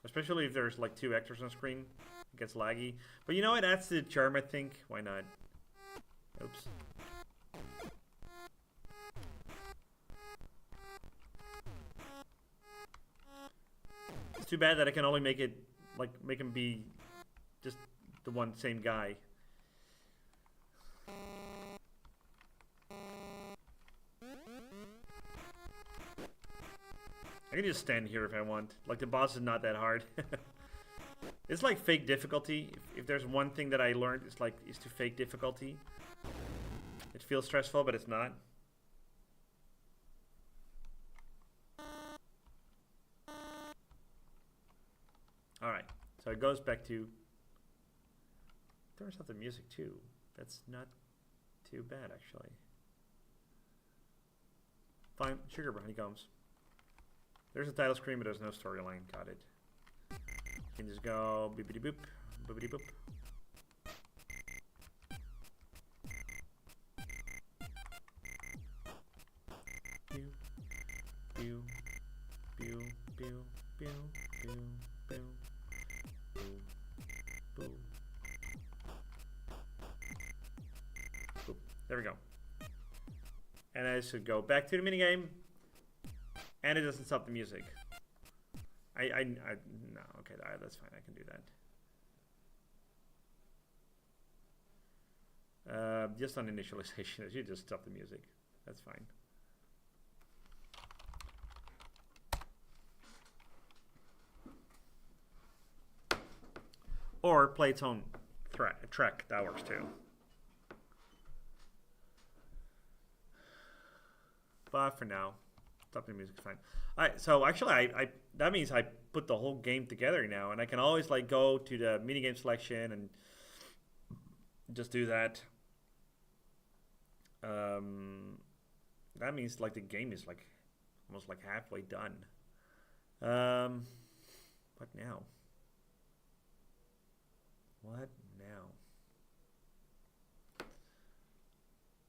Especially if there's like 2 actors on screen. It gets laggy. But you know what? That's the charm, I think. Why not? Oops. It's too bad that I can only make it, like, make him be just the same guy. I can just stand here if I want. Like, the boss is not that hard. It's like fake difficulty. If there's one thing that I learned, it's to fake difficulty. It feels stressful, but it's not. Alright, so it goes back to... Turns out the music too. That's not too bad, actually. Fine, sugar honeycombs. There's a title screen, but there's no storyline. Got it. You can just go boopity boop, boopity boop. Pew, pew, pew, pew, pew, pew, pew, pew, pew. Boop. There we go. And I should go back to the minigame. And it doesn't stop the music. No, okay, that's fine. I can do that. Just on initialization, you just stop the music. That's fine. Or play its own track. That works too. But for now, stop the music's fine. Alright, so actually I that means I put the whole game together now, and I can always like go to the minigame selection and just do that. That means like the game is like almost like halfway done. What now? What now?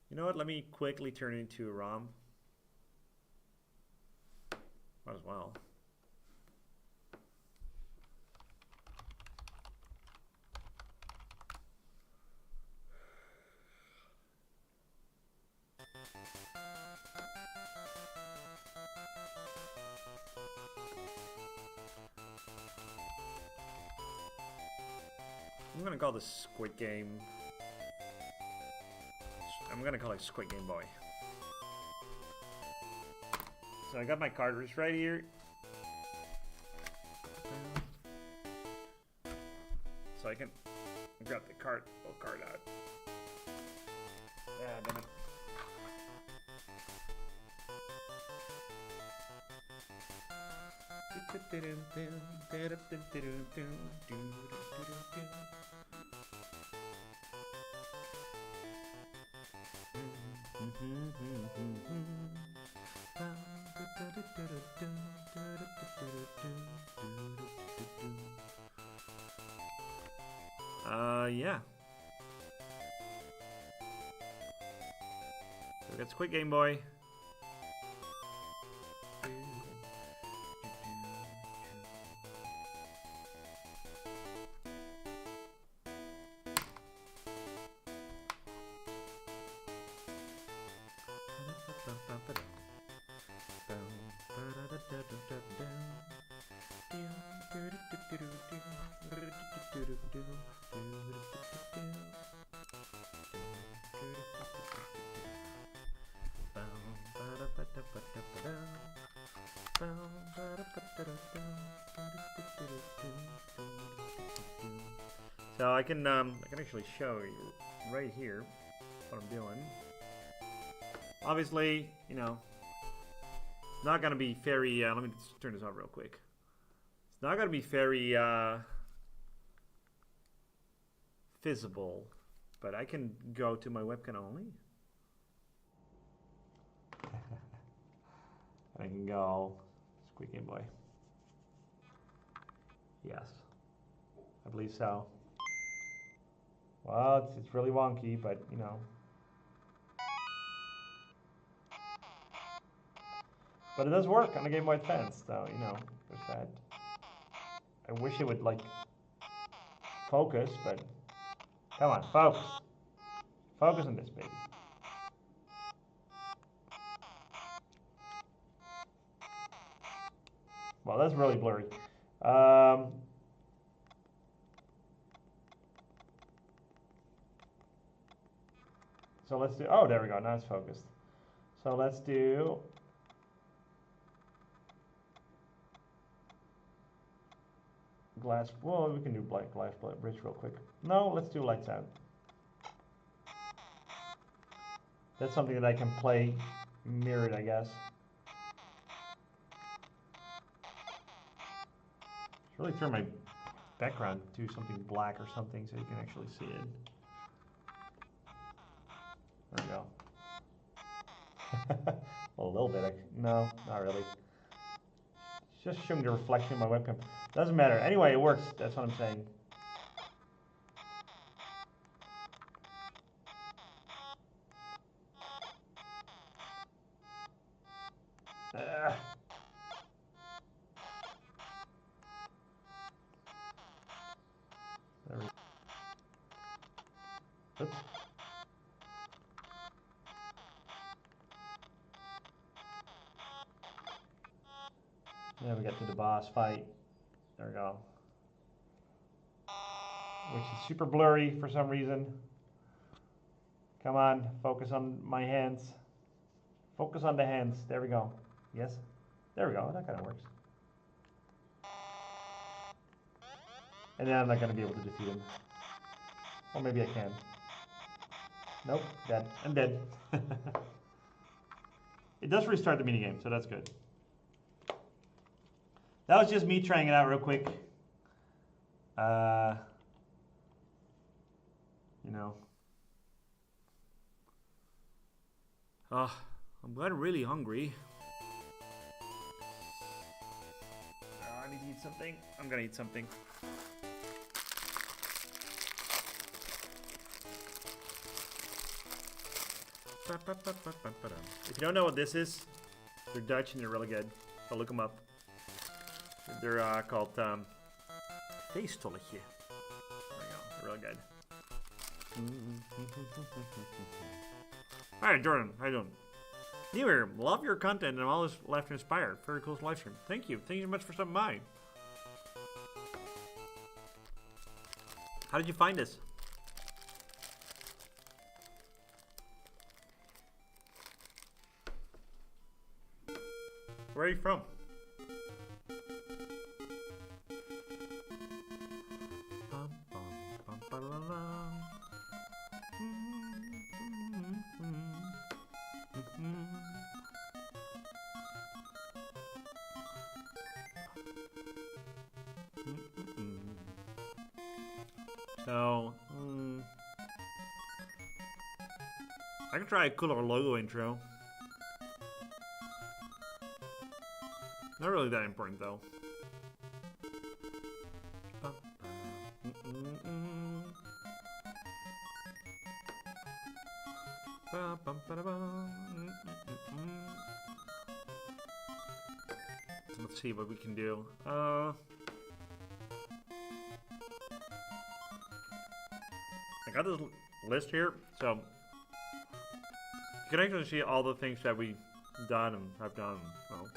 You know what? Let me quickly turn it into a ROM. Might as well. I'm gonna call this Squid Game. I'm gonna call it Squid Game Boy. So I got my cartridge right here. So I can grab the card out. Yeah, damn it. Yeah. So we got Squid Game Boy. So I can actually show you right here what I'm doing. Obviously, you know, it's not gonna be very. Let me just turn this off real quick. It's not gonna be very visible, but I can go to my webcam only. I can go Squid Game Boy. Yes, I believe so. Well, it's really wonky, but you know. But it does work on the Game Boy Advance, so you know, there's that. I wish it would like focus, but come on, focus. Focus on this, baby. Well, that's really blurry. So let's do, oh, there we go, now it's focused. So let's do, glass, well, we can do glass bridge real quick. No, let's do lights out. That's something that I can play mirrored, I guess. Really turn my background to something black or something so you can actually see it. There we go. A little bit. No, not really. It's just showing the reflection of my webcam. Doesn't matter. Anyway, it works. That's what I'm saying. There we go. Oops. Now we get to the boss fight. There we go. Which is super blurry for some reason. Come on, focus on my hands. Focus on the hands. There we go. Yes? There we go. That kind of works. And then I'm not going to be able to defeat him. Or maybe I can. Nope, dead. I'm dead. It does restart the minigame, so that's good. That was just me trying it out real quick. You know. I'm getting really hungry. I need to eat something. I'm gonna eat something. If you don't know what this is, they're Dutch and they're really good. So look them up. They're called feestoletje. There we go. They're really good. Hi, Jordan. How you doing? New here. Love your content and I'm always left inspired. Very cool live stream. Thank you. Thank you so much for stopping by. How did you find us? are you from? So, I could try a cooler logo intro. Not really that important though. Let's see what we can do. I got this list here, so you can actually see all the things that we've done and have done. Well.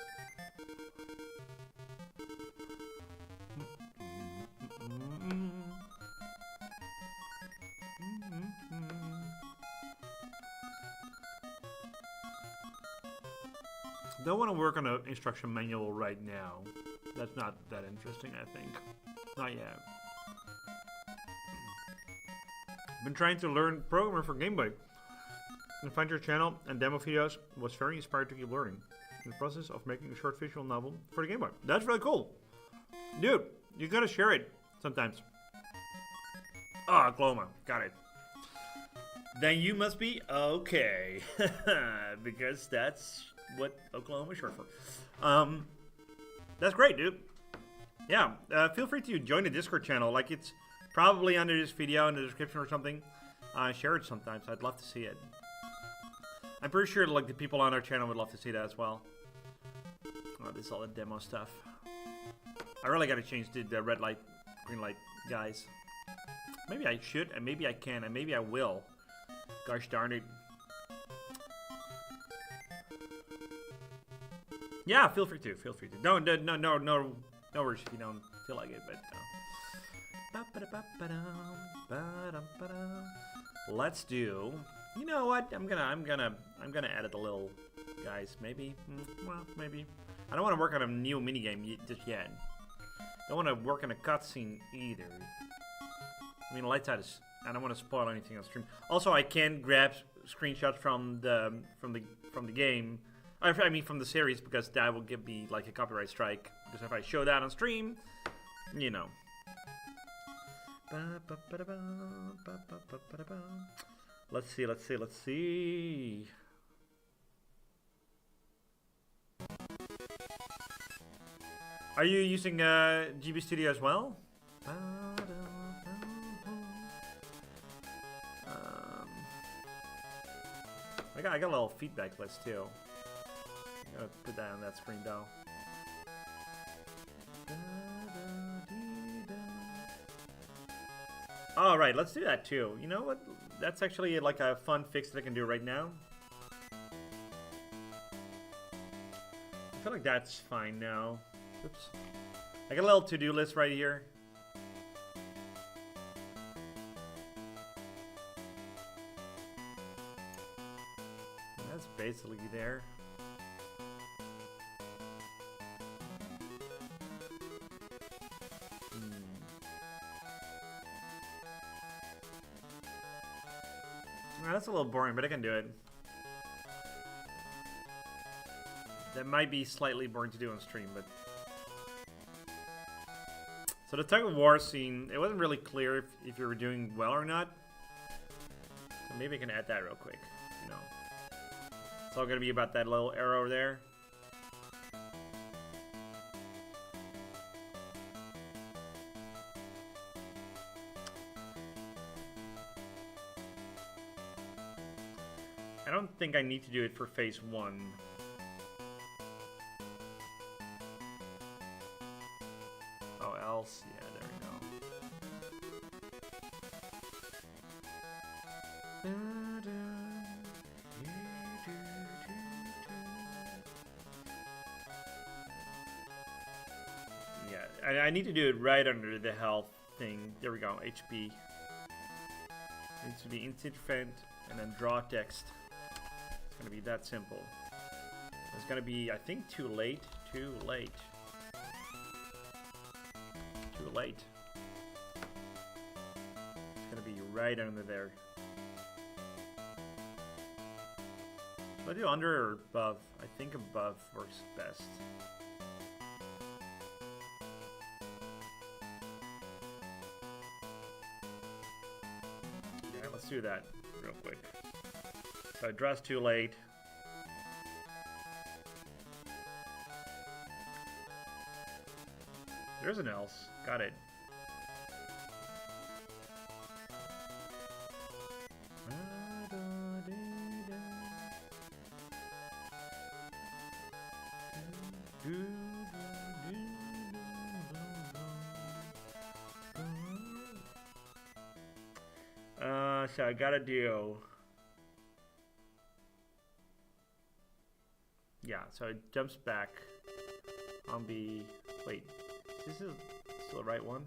Don't want to work on an instruction manual right now. That's not that interesting, I think. Not yet. Been trying to learn programming for Game Boy. And find your channel and demo videos was very inspired to keep learning. In the process of making a short visual novel for the Game Boy. That's really cool. Dude, you gotta share it sometimes. Ah, Oklahoma. Got it. Then you must be okay. Because that's what Oklahoma is short for. That's great, dude. Yeah, feel free to join the Discord channel. Like, it's probably under this video in the description or something. Share it sometimes. I'd love to see it. I'm pretty sure like the people on our channel would love to see that as well. Oh, this is all the demo stuff. I really gotta change the red light, green light guys. Maybe I should, and maybe I can, and maybe I will. Gosh darn it. Yeah, feel free to. Feel free to. No worries if you don't feel like it, but. Let's do. You know what? I'm gonna edit a little, guys. Maybe. Well, maybe. I don't want to work on a new minigame just yet. Don't want to work on a cutscene either. I mean, lights out is. I don't want to spoil anything on stream. Also, I can grab screenshots from the game. I mean, from the series, because that will give me like a copyright strike. Because if I show that on stream, you know. Let's see. Are you using GB Studio as well? I got a little feedback list too. I'm gonna put that on that screen though. All right, let's do that too. You know what? That's actually like a fun fix that I can do right now. I feel like that's fine now. Oops. I got a little to-do list right here. That's basically there. That's a little boring, but I can do it. That might be slightly boring to do on stream, but... So the tug of war scene, it wasn't really clear if you were doing well or not. So maybe I can add that real quick, you know. It's all gonna be about that little arrow there. I don't think I need to do it for phase 1. Oh, else, yeah, there we go. Yeah, I need to do it right under the health thing. There we go, HP. It needs to be instant event and then draw text. It's gonna be that simple. It's gonna be, I think, too late Too late. Too late. It's gonna be right under there. Should I do under or above? I think above works best. Yeah, let's do that real quick. So I dress too late. There's an else. Got it. So I gotta do... Yeah, so it jumps back on the... Wait, this is still the right one?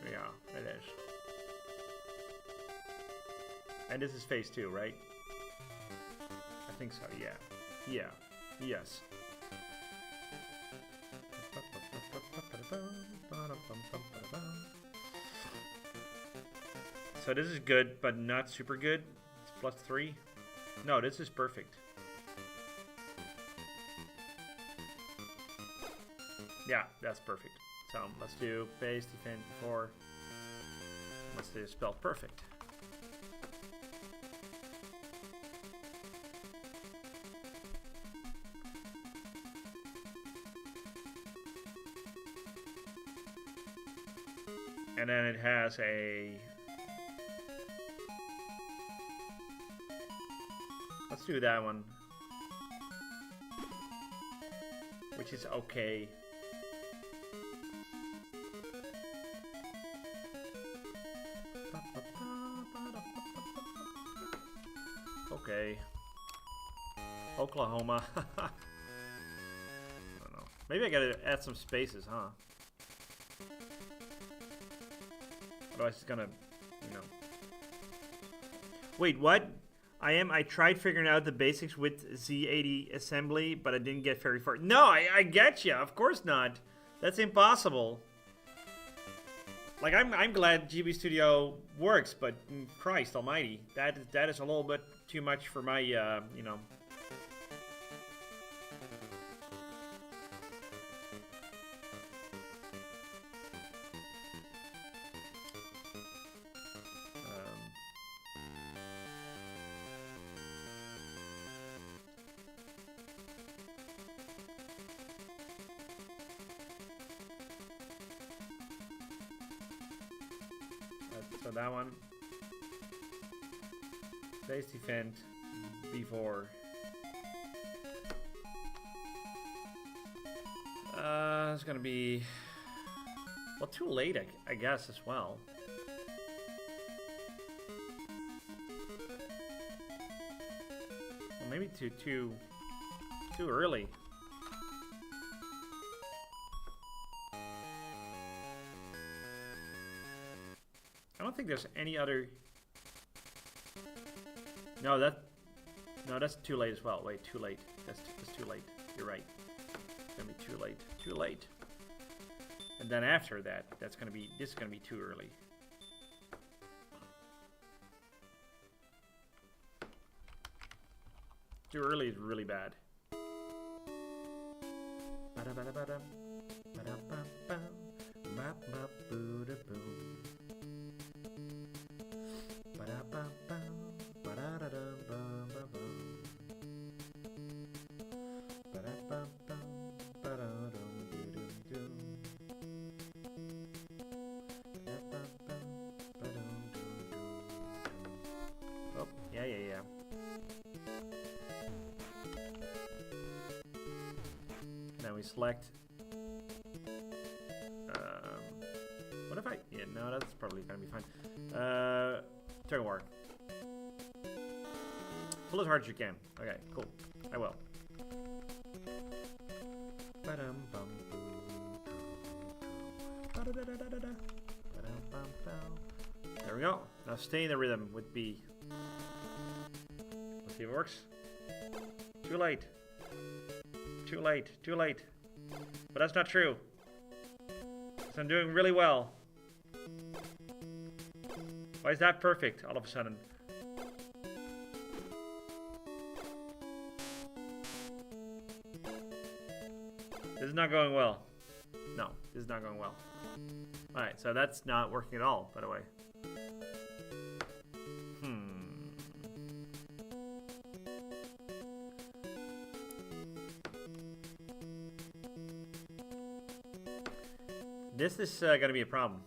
Yeah, it is. And this is phase 2, right? I think so, yeah. Yeah, yes. So this is good, but not super good. It's +3. No, this is perfect. Yeah, that's perfect. So let's do base, defend, before. Let's do spell perfect. And then it has a... Let's do that one. Which is okay. Okay. Oklahoma. I don't know. Maybe I gotta add some spaces, huh? Otherwise it's gonna, you know. Wait, what? I tried figuring out the basics with Z80 assembly, but I didn't get very far. No, I get you. Of course not. That's impossible. Like, I'm glad GB Studio works, but Christ almighty, that is a little bit too much for my, you know. So that one, base defend, before. It's gonna be, well, too late, I guess, as well. Well, maybe too early. I don't think there's any other. No, that's too late as well. Wait, too late. That's too late. You're right. It's gonna be too late. Too late. And then after that, this is gonna be too early. Too early is really bad. Oh, yeah. Now we select. What if I? Yeah, no, that's probably gonna be fine. Tug of war. Pull as hard as you can. Okay, cool. I will. There we go. Now stay in the rhythm with B. Let's see if it works. Too late. too late, too late. But that's not true. So I'm doing really well. Why is that perfect all of a sudden? This is not going well. No, this is not going well. Alright, so that's not working at all, by the way. This is going to be a problem.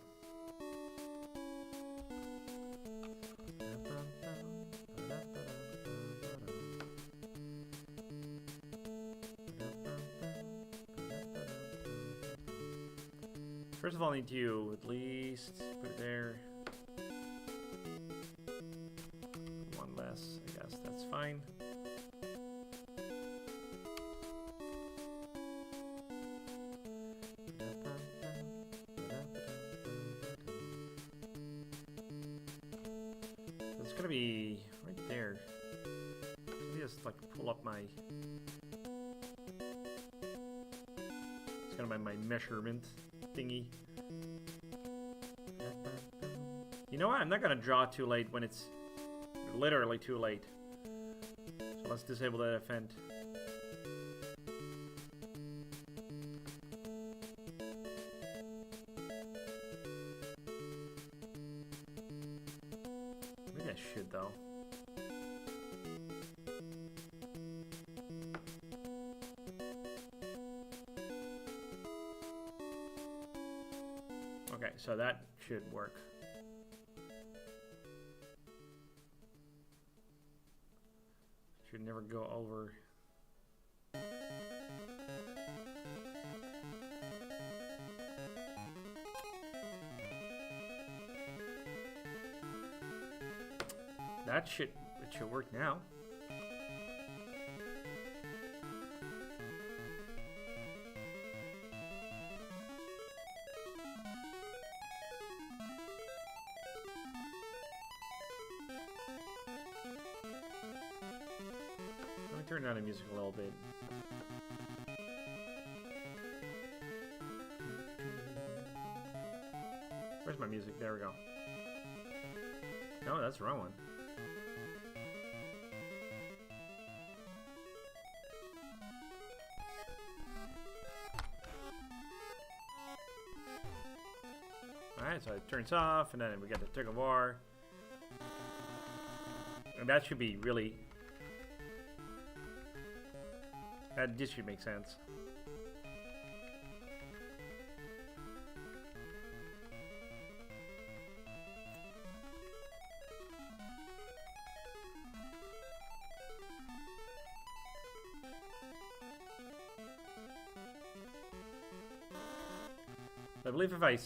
First of all, I need to at least put it there. One less, I guess that's fine. It's gonna be right there. Let me just like pull up my. It's gonna be my measurement thingy. You know what? I'm not gonna draw too late when it's literally too late. So let's disable that event. Maybe I should though. Okay, so that should work. Should never go over. It should work now. Turn down the music a little bit. Where's my music? There we go. No, that's the wrong one. Alright, so it turns off, and then we get the tug of war. And that should be really... This should make sense. I believe if I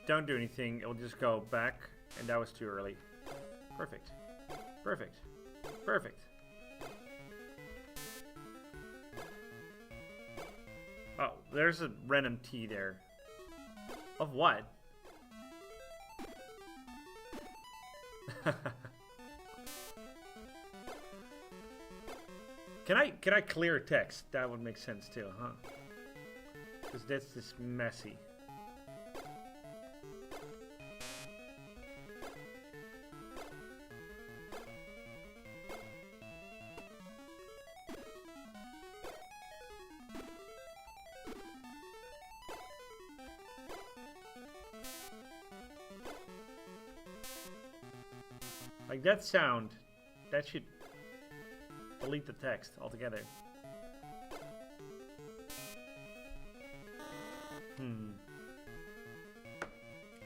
don't do anything, it'll just go back, and that was too early. Perfect. Perfect. Perfect. Oh, there's a random T there. Of what? Can I clear text? That would make sense too, huh? Because that's just messy. Like that sound, that should delete the text altogether.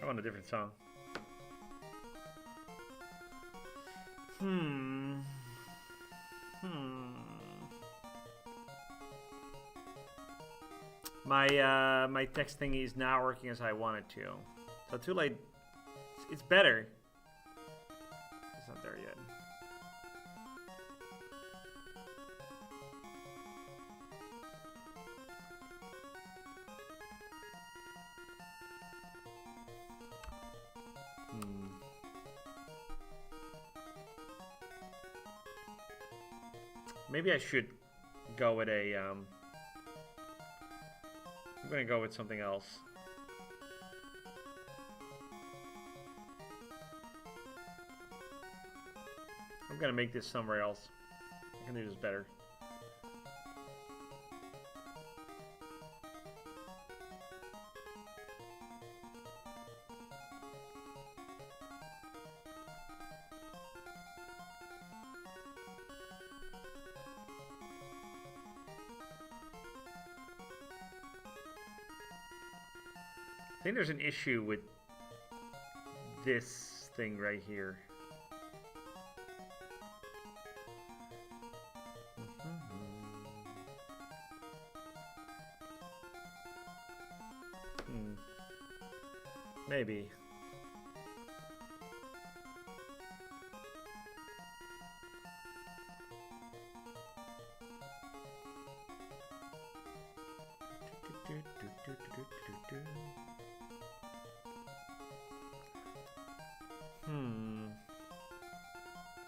I want a different song. My text thingy is not working as I want it to. So too late. It's better. It's not there yet. Maybe I should go with a I'm gonna go with something else. I'm gonna make this somewhere else. I can do this better. I think there's an issue with this thing right here. Maybe.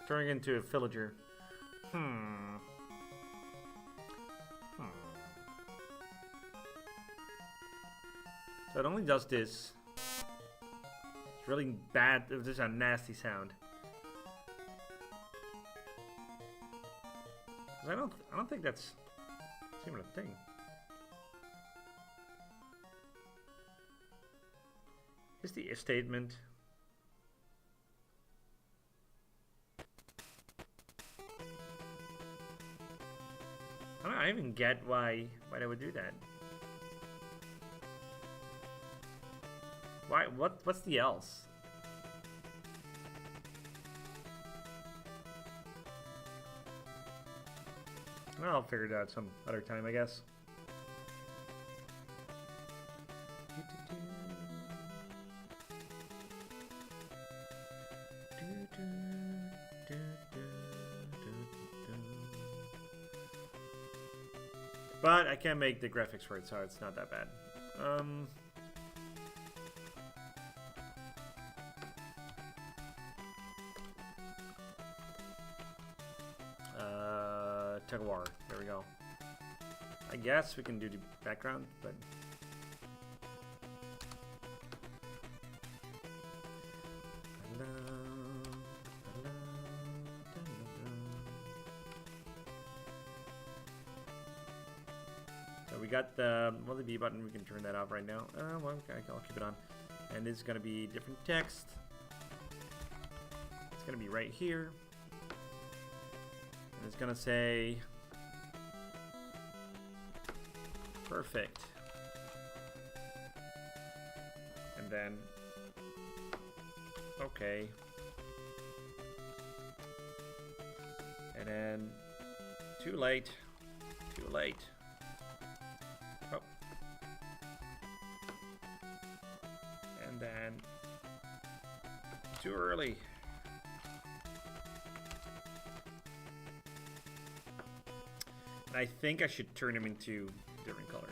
Turning into a villager. So it only does this. It's really bad. This is a nasty sound. I don't think that's even a thing. Is the if statement? I don't even get why they would do that. Why? What's the else? I'll figure it out some other time, I guess. But I can make the graphics for it, so it's not that bad. Tug of war. There we go. I guess we can do the background, but so we got the B button. We can turn that off right now. Well, okay, I'll keep it on. And this is gonna be different text. It's gonna be right here. It's gonna say perfect, and then okay, and then too late, oh, and then too early. I think I should turn him into a different color.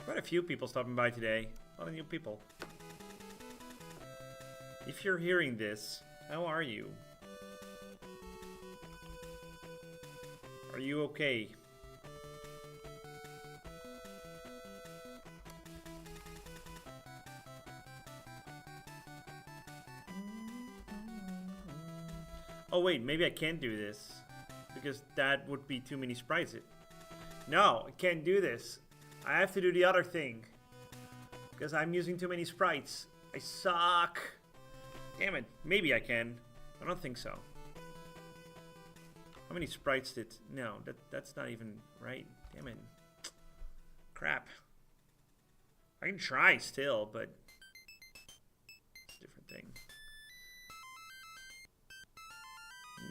Quite a few people stopping by today. A lot of new people. If you're hearing this, how are you? Are you okay? Oh wait, maybe I can't do this because that would be too many sprites. No, I can't do this. I have to do the other thing because I'm using too many sprites. I suck. Damn it. Maybe I can. I don't think so. How many sprites did... No, that's not even right. Damn it. Crap. I can try still, but... it's a different thing.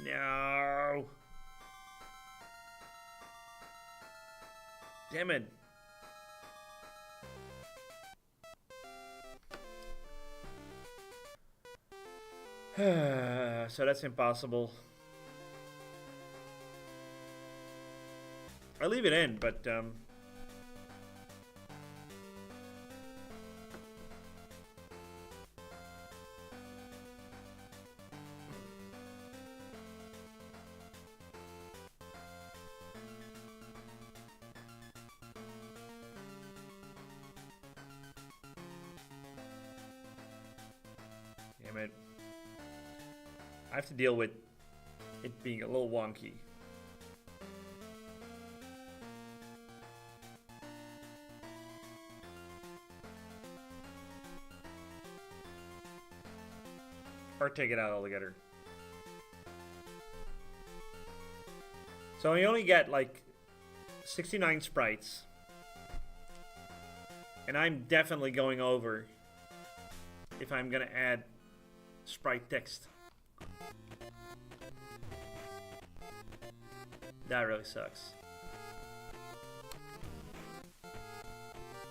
No. Damn it. So that's impossible. I leave it in, but damn it. I have to deal with it being a little wonky. Or take it out altogether. So we only get like 69 sprites. And I'm definitely going over if I'm gonna add sprite text. That really sucks.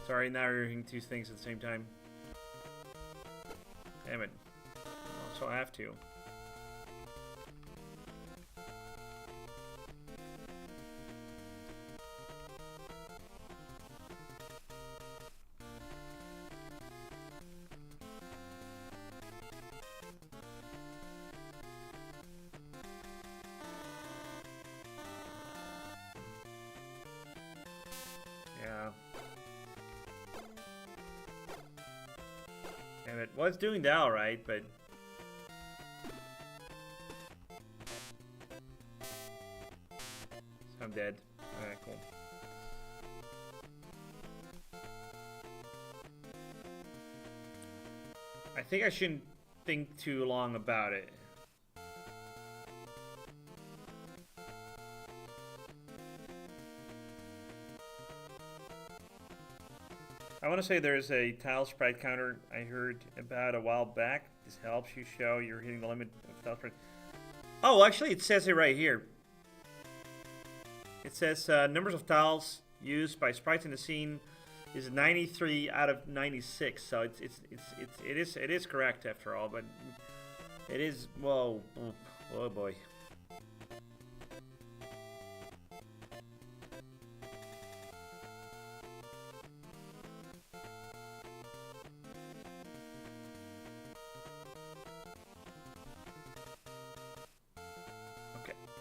Sorry, now we're hearing two things at the same time. Damn it. So I have to. Yeah. Damn it. Well, it's doing that alright, but I'm dead. Alright, cool. I think I shouldn't think too long about it. I want to say there's a tile sprite counter I heard about a while back. This helps you show you're hitting the limit of tile sprite. Oh, actually, it says it right here. It says numbers of tiles used by sprites in the scene is 93 out of 96, so it is correct after all, but it is whoa boy.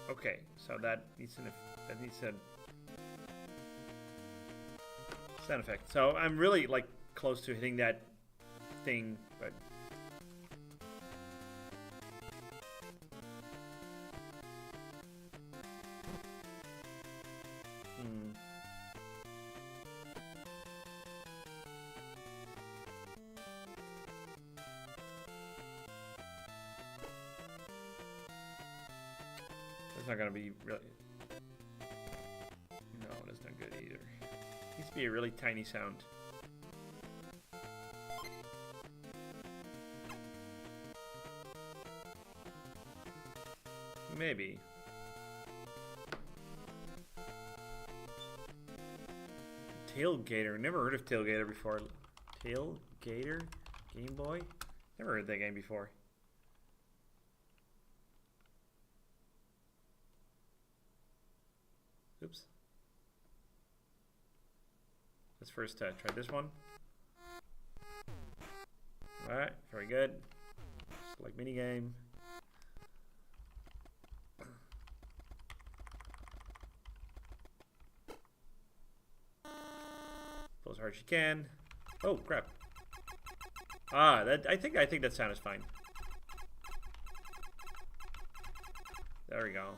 Okay, so that needs a sound effect. So I'm really like close to hitting that thing, but it's not gonna be really. No, that's not good either. It needs to be a really tiny sound. Maybe. Tailgater. Never heard of Tailgater before. Tailgater? Game Boy? Never heard that game before. Oops. Let's first try this one. Alright, very good. Select minigame. Pull as hard as you can. Oh crap. Ah, that I think that sound is fine. There we go.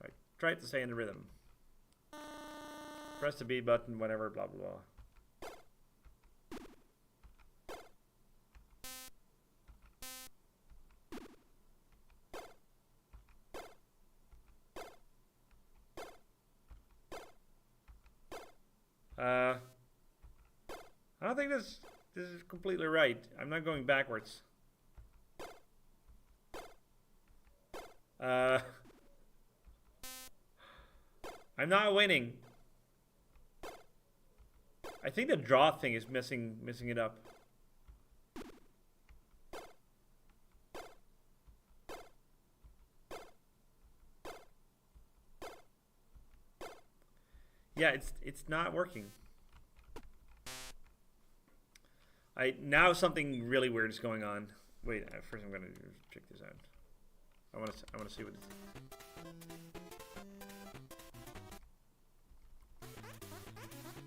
Alright, try it to stay in the rhythm. Press the B button, whatever, blah blah blah. I don't think this is completely right. I'm not going backwards. I'm not winning. I think the draw thing is messing it up. Yeah, it's not working. Now something really weird is going on. Wait, first I'm gonna check this out. I wanna see what.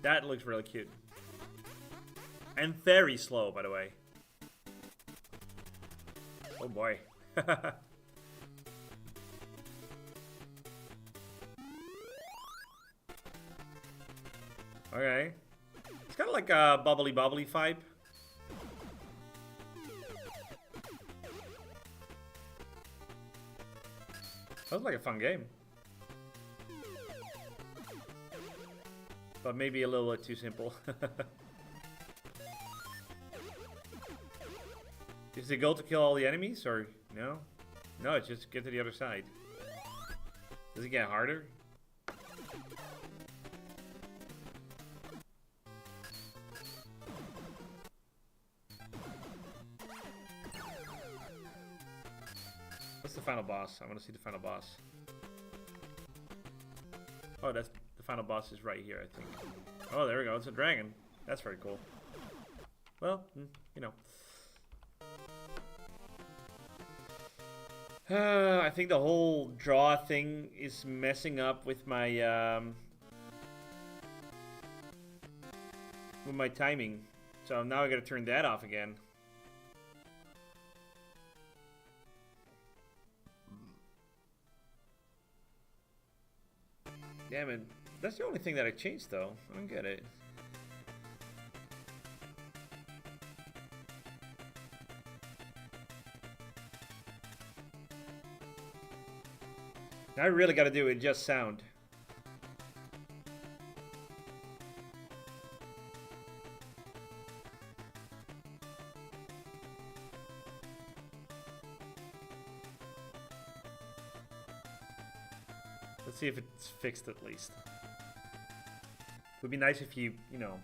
That looks really cute. And very slow, by the way. Oh boy. Okay. It's kind of like a bubbly vibe. Sounds like a fun game. But maybe a little bit too simple. Is the goal to kill all the enemies, or no? No, it's just get to the other side. Does it get harder? What's the final boss? I want to see the final boss. Oh, that's the final boss is right here, I think. Oh, there we go. It's a dragon. That's very cool. Well, you know. I think the whole draw thing is messing up with my timing. So now I gotta turn that off again. Damn it. That's the only thing that I changed though. I don't get it. Now I really gotta do it just sound. Let's see if it's fixed at least. It would be nice if you know.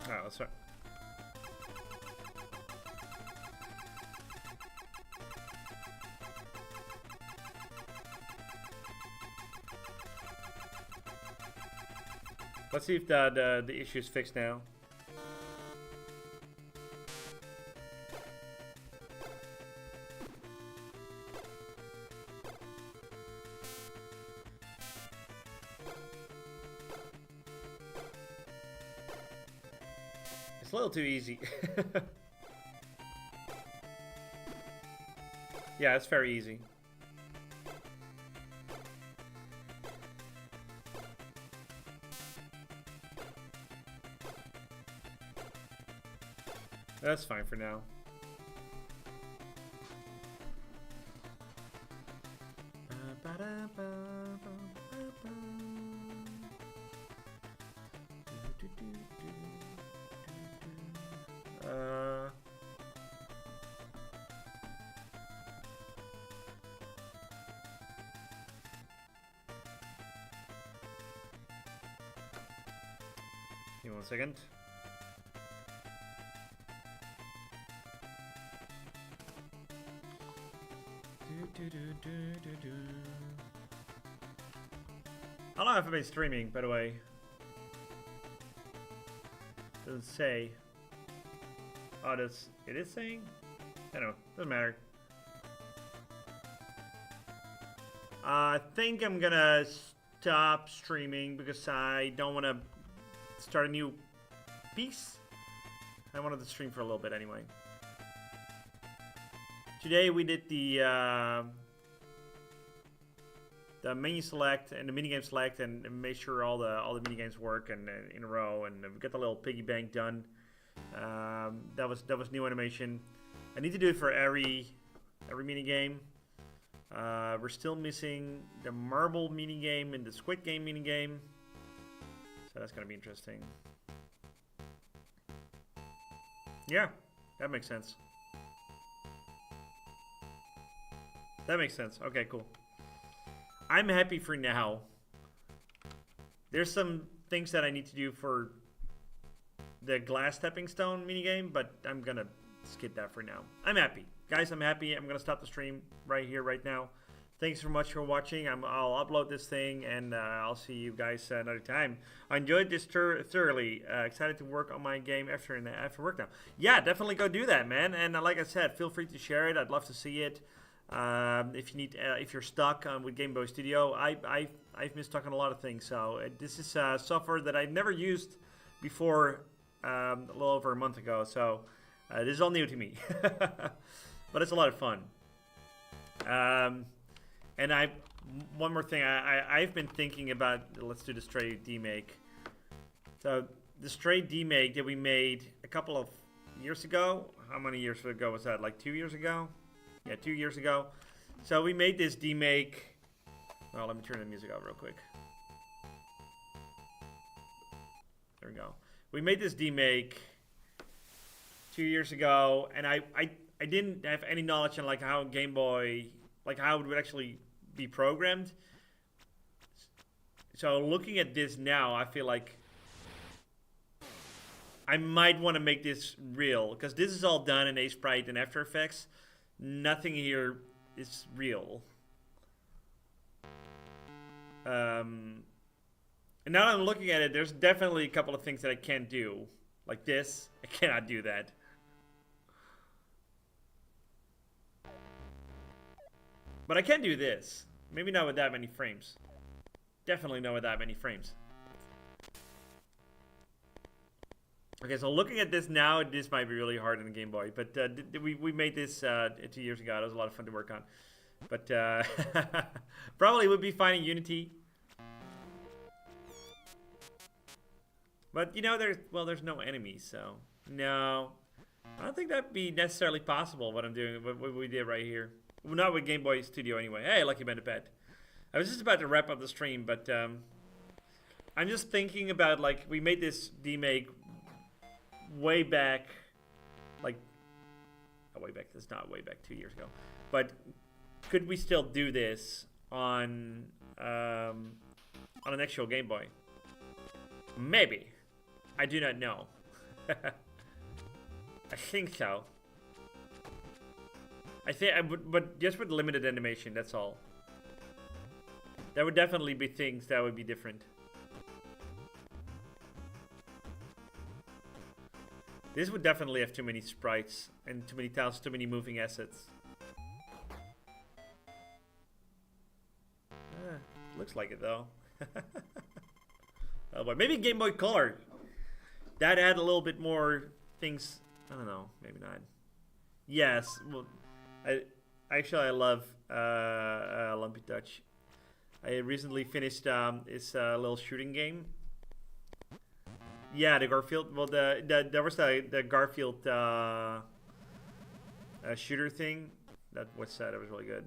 Alright, let's start. Let's see if the issue is fixed now. It's a little too easy. Yeah, it's very easy. That's fine for now. Give me 1 second. How long have I been streaming, by the way? Doesn't say. Oh, it is saying? I don't know, doesn't matter. I think I'm gonna stop streaming because I don't want to start a new piece. I wanted to stream for a little bit anyway. Today we did the menu select and the minigame select and made sure all the minigames work and in a row, and we got the little piggy bank done. That was new animation. I need to do it for every minigame. We're still missing the marble minigame and the Squid Game minigame, so that's gonna be interesting. Yeah, that makes sense. That makes sense. Okay, cool. I'm happy for now. There's some things that I need to do for the glass stepping stone minigame, but I'm gonna skip that for now. I'm happy. Guys, I'm happy. I'm gonna stop the stream right here, right now. Thanks so much for watching. I'll upload this thing, and I'll see you guys another time. I enjoyed this thoroughly. Excited to work on my game after work now. Yeah, definitely go do that, man. And like I said, feel free to share it. I'd love to see it. If you need, if you're stuck with Game Boy Studio, I've been stuck on a lot of things. So this is software that I've never used before, a little over a month ago. So this is all new to me, but it's a lot of fun. And one more thing, I've been thinking about, let's do the Stray demake. So the Stray demake that we made a couple of years ago. How many years ago was that? Like 2 years ago? Yeah, 2 years ago. So we made this demake. Oh, let me turn the music off real quick. There we go. We made this demake 2 years ago, and I didn't have any knowledge on like how Game Boy, like how it would actually be programmed. So looking at this now, I feel like I might want to make this real, because this is all done in Aseprite and After Effects. Nothing here is real. And now that I'm looking at it, there's definitely a couple of things that I can't do. Like this, I cannot do that. But I can do this. Maybe not with that many frames. Definitely not with that many frames. Okay, so looking at this now, this might be really hard in the Game Boy. But we made this 2 years ago. It was a lot of fun to work on. But probably would be fine in Unity. But you know, there's no enemies, so no, I don't think that'd be necessarily possible. What I'm doing, what we did right here. Well, not with Game Boy Studio anyway. Hey, Lucky Man to Pet. I was just about to wrap up the stream, but I'm just thinking about, like, we made this demake way back, like, oh, way back. That's not way back, 2 years ago. But could we still do this on an actual Game Boy? Maybe. I do not know. I think so. I think I would, but just with limited animation, that's all. There would definitely be things that would be different. This would definitely have too many sprites and too many tiles, too many moving assets. Looks like it though. Oh boy, maybe Game Boy Color. That had a little bit more things. I don't know, maybe not. Yes, well, I love Lumpy Dutch. I recently finished this little shooting game. Yeah, the Garfield. Well, there was the Garfield shooter thing. That was really good.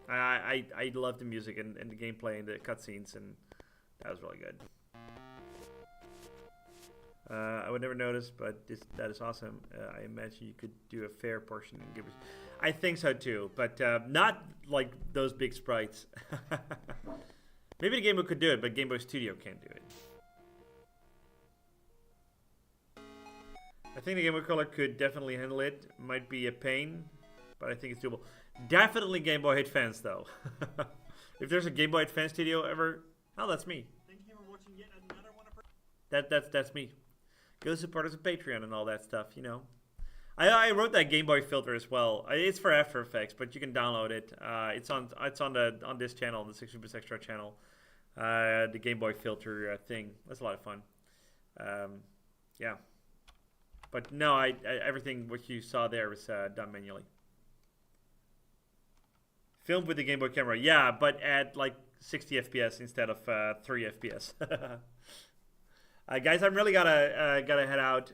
I loved the music and the gameplay and the cutscenes, and that was really good. I would never notice, but that is awesome. I imagine you could do a fair portion and give it. I think so too, but not like those big sprites. Maybe the Game Boy could do it, but Game Boy Studio can't do it. I think the Game Boy Color could definitely handle it. Might be a pain, but I think it's doable. Definitely Game Boy Advance though. If there's a Game Boy Advance studio ever, oh, that's me. Thank you for watching yet another one of That's me. Go support us on Patreon and all that stuff, you know. I wrote that Game Boy filter as well. It's for After Effects, but you can download it. It's on this channel, the 60 Bits Extra channel. The Game Boy filter thing. That's a lot of fun. Yeah. But no, everything what you saw there was done manually. Filmed with the Game Boy camera, yeah, but at like 60 FPS instead of 3 FPS. Guys, I'm really gotta head out.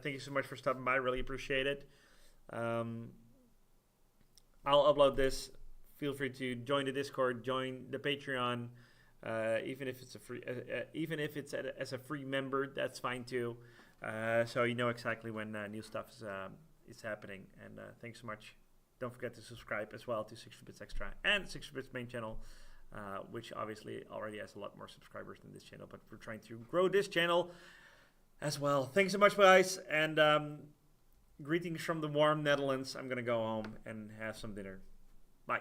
Thank you so much for stopping by. I really appreciate it. I'll upload this. Feel free to join the Discord, join the Patreon. Even if it's a free, even if it's as a free member, that's fine too. So you know exactly when new stuff is happening. And thanks so much. Don't forget to subscribe as well to 60bits Extra and 60bits main channel, which obviously already has a lot more subscribers than this channel, but we're trying to grow this channel as well. Thanks so much, guys, and greetings from the warm Netherlands. I'm gonna go home and have some dinner. Bye.